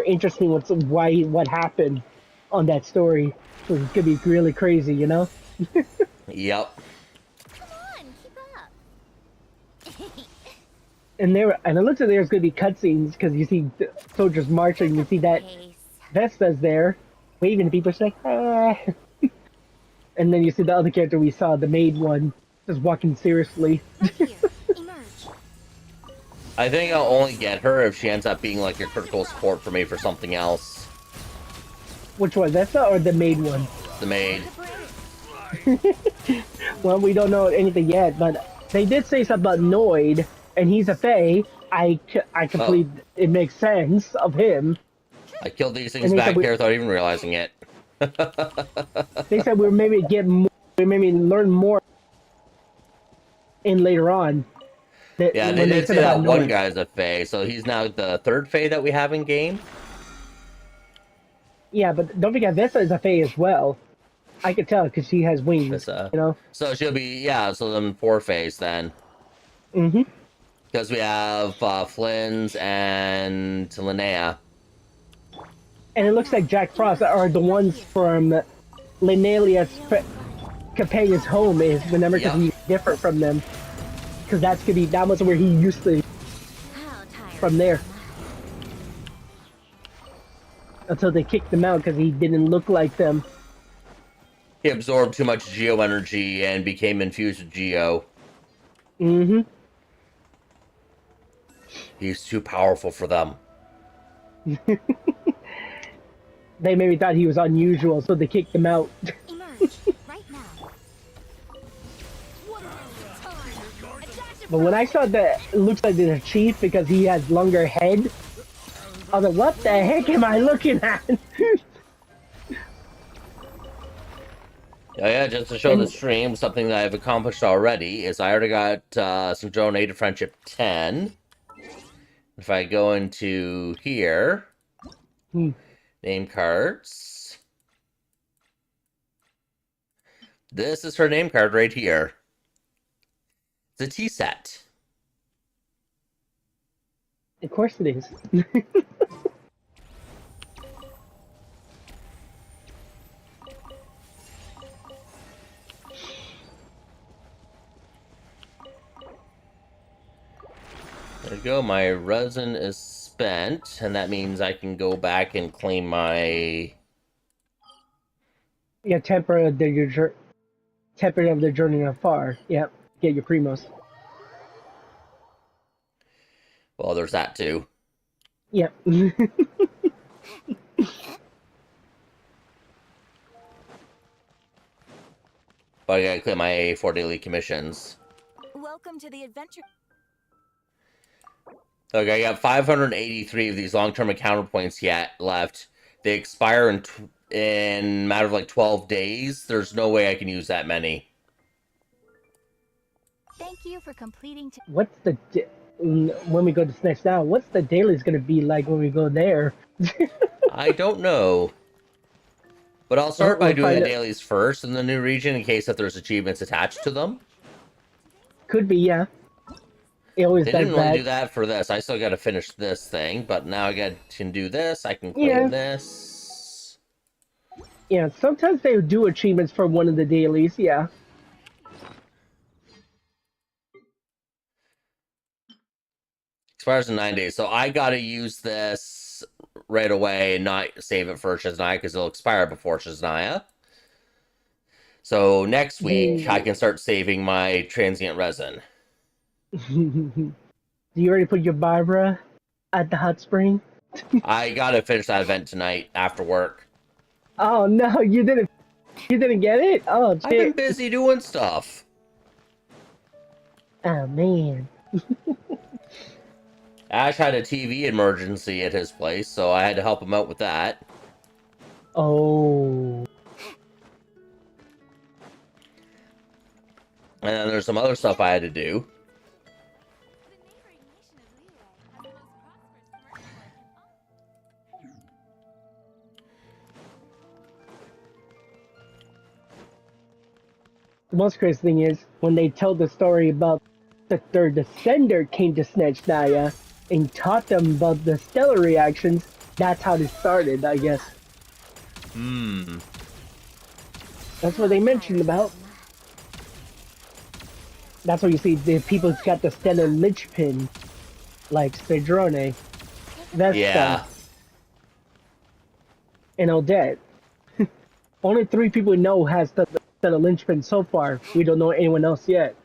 interesting what happened on that story. So it's gonna be really crazy, you know? Yep. And it looks like there's gonna be cutscenes because you see the soldiers marching. You see that Vesta's there, waving to people. She's like, ah. And then you see the other character we saw, the maid one, just walking seriously. I think I'll only get her if she ends up being like a critical support for me for something else. Which one, Vesta or the maid one? The maid. Well, we don't know anything yet, but they did say something about Noid, and he's a Fae. I complete. Oh. It makes sense of him. I killed these things back here without even realizing it. They said we'll maybe learn more in later on. Yeah, they did say that one guy's a Fae, so he's now the third Fae that we have in game. Yeah, but don't forget Vesta is a Fae as well. I could tell because she has wings. Vista. You know. So she'll be so then 4 Faes then. Mm-hmm. Because we have Flynn's and Linnea. And it looks like Jack Frost are the ones from Linnelia's companion's home is, remember, because he's different from them. Because that was where he used to from there. Until they kicked him out because he didn't look like them. He absorbed too much Geo energy and became infused with Geo. Mm-hmm. He's too powerful for them. They maybe thought he was unusual, so they kicked him out. But when I saw that it looks like the chief because he has longer head, I was like, what the heck am I looking at? Yeah, just to show the stream, something that I've accomplished already is I already got some donated friendship 10. If I go into here, name cards. This is her name card right here. It's a tea set. Of course it is. There we go, my resin is spent, and that means I can go back and claim my... Yeah, temper of the journey afar. Yep, get your primos. Well, there's that too. Yep. But I gotta claim my 4 daily commissions. Welcome to the adventure. Okay, I got 583 of these long-term encounter points left. They expire in a matter of like 12 days. There's no way I can use that many. Thank you for completing. What's the when we go to Snatch Down? What's the dailies gonna be like when we go there? I don't know. But I'll start by We'll doing the find out. dailies first in the new region in case that there's achievements attached to them. Could be, yeah. It always They does didn't really that. do that for this. I still got to finish this thing, but now can do this. I can claim Yeah. this. Yeah, sometimes they do achievements for one of the dailies, yeah. Expires in 9 days, so I gotta use this right away and not save it for Shaznia because it'll expire before Shaznia. So next week I can start saving my transient resin. Do you already put your Barbara at the hot spring? I gotta finish that event tonight after work. Oh no, you didn't. You didn't get it? Oh, shit. I've been busy doing stuff. Oh man. Ash had a TV emergency at his place, so I had to help him out with that. Oh. And then there's some other stuff I had to do. The most crazy thing is when they tell the story about the third descender came to Snatch Naya and taught them about the stellar reactions. That's how they started, I guess. Hmm. That's what they mentioned about. That's what you see. The people's got the stellar linchpin, like Cedrone. That's yeah. And Odette. Only 3 people we know has the stellar linchpin so far. We don't know anyone else yet.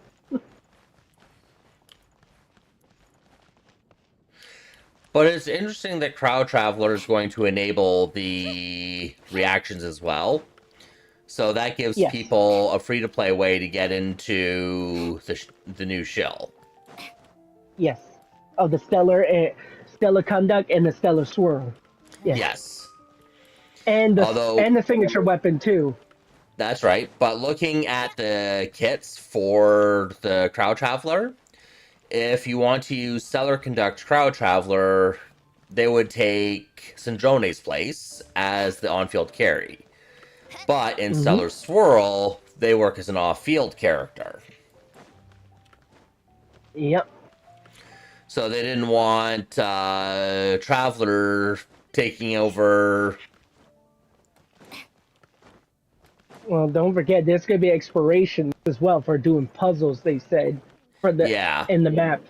But it's interesting that Crowd Traveler is going to enable the reactions as well. So that gives people a free-to-play way to get into the new shill. Yes. Of the stellar conduct and the stellar swirl. Yes. And the signature weapon too. That's right. But looking at the kits for the Crowd Traveler, if you want to use Stellar Conduct Crowd Traveler, they would take Syndrone's place as the on-field carry. But in Stellar Swirl, they work as an off-field character. Yep. So they didn't want Traveler taking over. Well, don't forget, there's going to be explorations as well for doing puzzles, they said. For the in the map.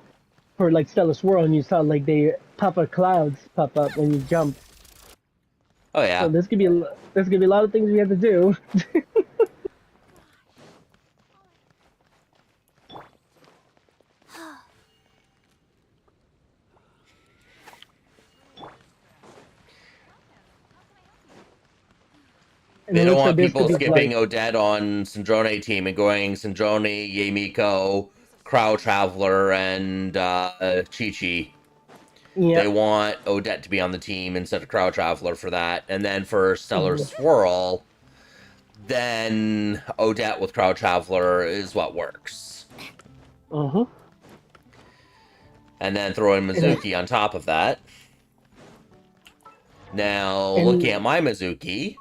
For like Stellar Swirl, and you saw like they pop up clouds pop up when you jump. Oh yeah. So there's gonna be a lot of things we have to do. They don't want people skipping Odette on Syndrone team and going Syndrone, Yemiko, Crowd Traveler, and Chi-Chi. They want Odette to be on the team instead of Crowd Traveler for that. And then for Stellar Swirl, then Odette with Crowd Traveler is what works. Uh-huh. And then throw in Mizuki on top of that. Now, looking at my Mizuki,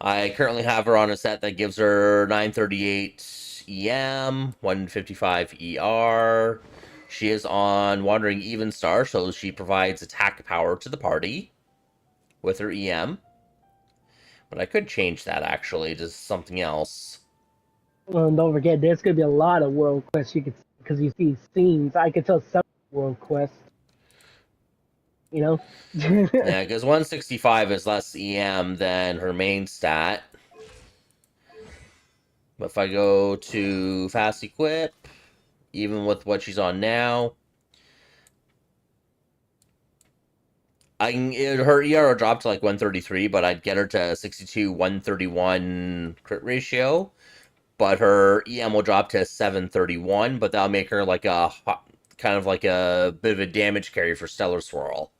I currently have her on a set that gives her 938 EM, 155 ER. She is on Wandering Even Star, so she provides attack power to the party with her EM. But I could change that, actually, to something else. Well, don't forget, there's going to be a lot of world quests you can see, because you see scenes. I could tell some world quests. You know? Yeah, because 165 is less EM than her main stat. But if I go to Fast Equip, even with what she's on now, her ER will drop to like 133, but I'd get her to 62, 131 crit ratio. But her EM will drop to 731, but that'll make her like a kind of like a bit of a damage carry for Stellar Swirl.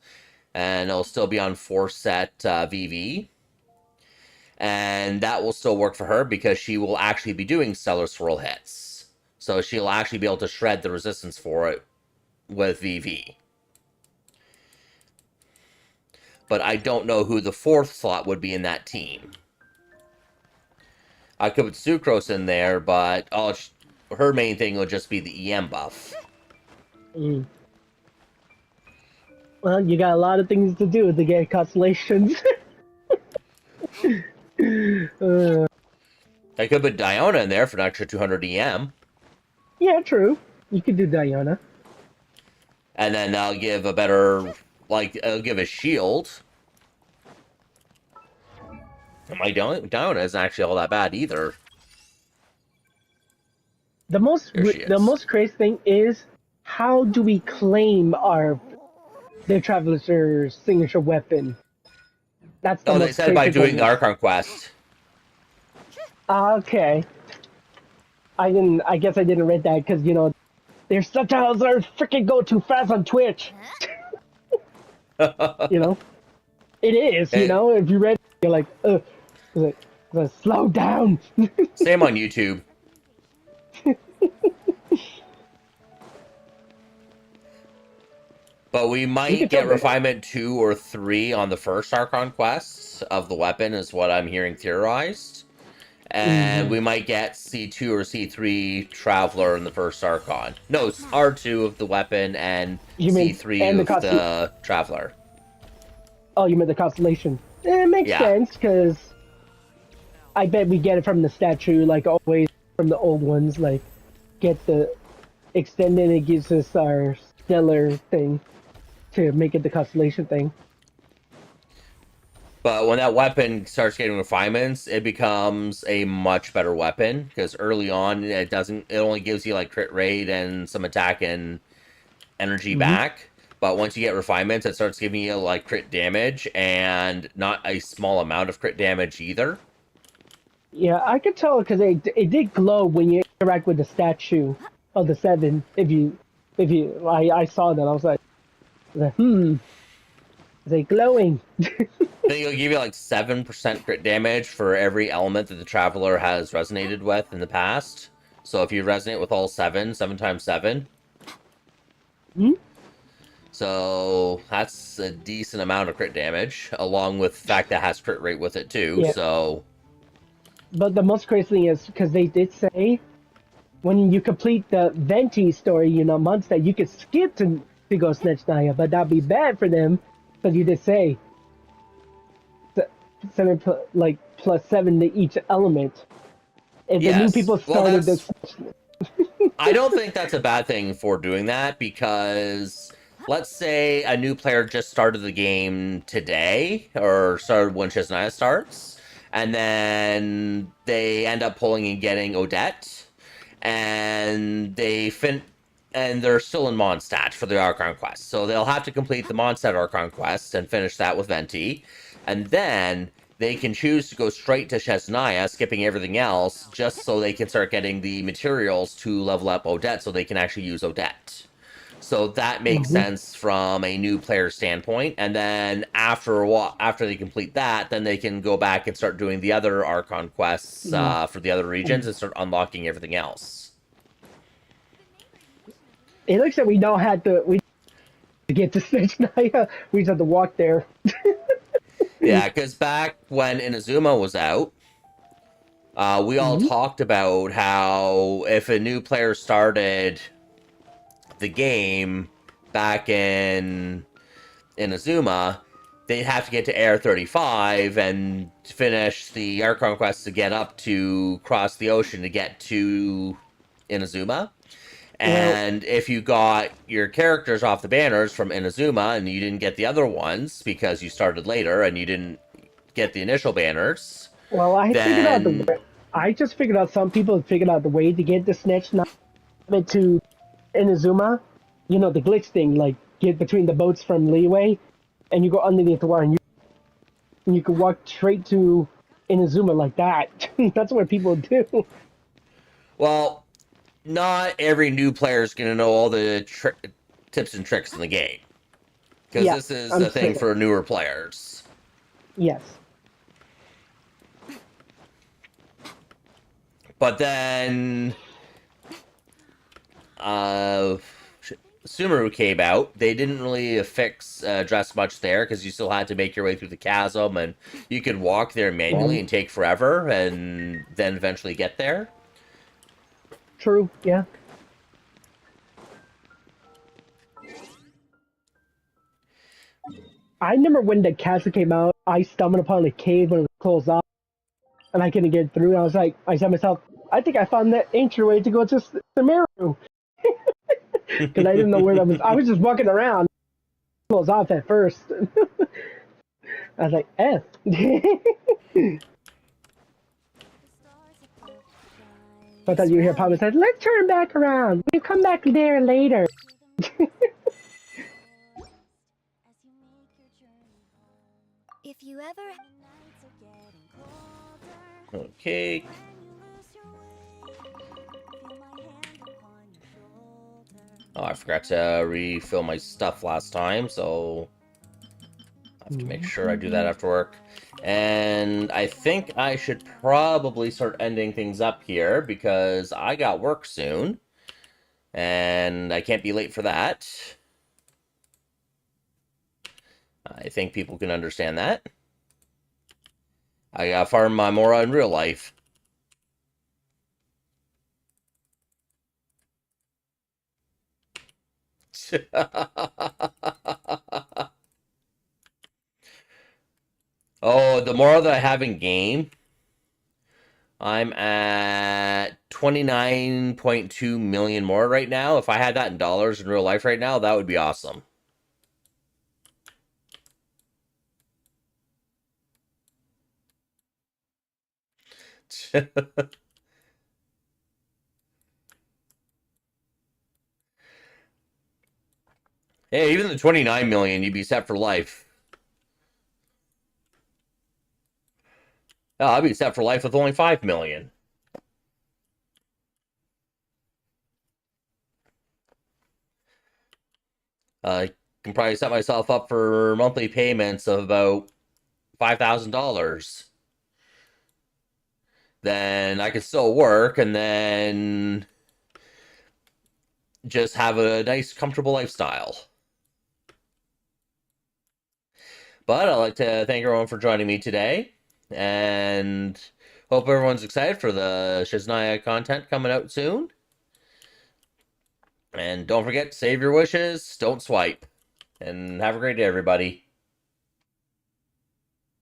And it'll still be on 4 set VV. And that will still work for her because she will actually be doing Stellar Swirl hits. So she'll actually be able to shred the resistance for it with VV. But I don't know who the 4th slot would be in that team. I could put Sucrose in there, but her main thing will just be the EM buff. Mm. Well, you got a lot of things to do to get constellations. I could put Diona in there for an extra 200 EM. Yeah, true. You could do Diana. And then I'll give a better, I'll give a shield. My Diona isn't actually all that bad either. The most crazy thing is, how do we claim the Traveler's signature weapon? That's the most they said by crazy doing thing. the Archon quest. Okay. I guess I didn't read that because their subtitles are freaking go too fast on Twitch. It is. If you read, you're like, slow down. Same on YouTube. But we might get refinement 2 or 3 on the first Archon quest of the weapon, is what I'm hearing theorized. And we might get C2 or C3 Traveler in the first Archon. No, it's R2 of the weapon and C3 of the Traveler. Oh, you meant the constellation. It makes sense, because I bet we get it from the statue, like always, from the old ones. Like, get the extended, it gives us our stellar thing to make it the constellation thing. But when that weapon starts getting refinements, it becomes a much better weapon, because early on it only gives you like crit rate and some attack and energy back. But once you get refinements, it starts giving you like crit damage, and not a small amount of crit damage either. Yeah, I could tell because it did glow when you interact with the statue of the 7. I saw that, I was like, is it glowing? I think it'll give you like 7% crit damage for every element that the Traveler has resonated with in the past. So if you resonate with all 7 times 7. So that's a decent amount of crit damage, along with the fact that it has crit rate with it too. Yeah. So, but the most crazy thing is because they did say when you complete the Venti story, months that you could skip to go snatch Naya, but that'd be bad for them because you did say 7 plus 7 to each element. If the new people started this, I don't think that's a bad thing for doing that, because let's say a new player just started the game today, or started when Shazanaya starts, and then they end up pulling and getting Odette, and they're still in Mondstadt for the Archon quest. So they'll have to complete the Mondstadt Archon quest and finish that with Venti, and then they can choose to go straight to Shazanaya, skipping everything else, just so they can start getting the materials to level up Odette, so they can actually use Odette. So that makes sense from a new player standpoint. And then after they complete that, then they can go back and start doing the other Archon quests for the other regions and start unlocking everything else. it looks like we don't have to get to Snitch Naya. We just have to walk there. Yeah, because back when Inazuma was out, we all talked about how if a new player started the game back in Inazuma, they'd have to get to Air 35 and finish the Archon quest to get up to cross the ocean to get to Inazuma. And if you got your characters off the banners from Inazuma and you didn't get the other ones because you started later and you didn't get the initial banners, well, I just figured out some people figured out the way to get the Snatch Naya to Inazuma. The glitch thing, like get between the boats from Leeway, and you go underneath the water, and you can walk straight to Inazuma like that. That's what people do. Well, not every new player is going to know all the tips and tricks in the game. Because this is a thing for newer players. Yes. But then Sumeru came out. They didn't really address much there because you still had to make your way through the chasm, and you could walk there manually and take forever, and then eventually get there. True, yeah. I remember when the castle came out, I stumbled upon a cave when it was closed off, and I couldn't get through. I was like, I said to myself, I think I found the ancient way to go to Sumeru. Because I didn't know where that was. I was just walking around. Closed off at first. I was like, F. I thought you hear Papa said, let's turn back around. We'll come back there later. If you ever... Okay. Oh, I forgot to refill my stuff last time, so I have to make sure I do that after work. And I think I should probably start ending things up here because I got work soon, and I can't be late for that. I think people can understand that. I gotta farm my Mora in real life. Oh, the Mora that I have in game, I'm at 29.2 million more right now. If I had that in dollars in real life right now, that would be awesome. Hey, even the 29 million, you'd be set for life. Oh, I'd be set for life with only 5 million. I can probably set myself up for monthly payments of about $5,000. Then I could still work and then just have a nice, comfortable lifestyle. But I'd like to thank everyone for joining me today, and hope everyone's excited for the Shiznaya content coming out soon. And don't forget, save your wishes, don't swipe. And have a great day, everybody.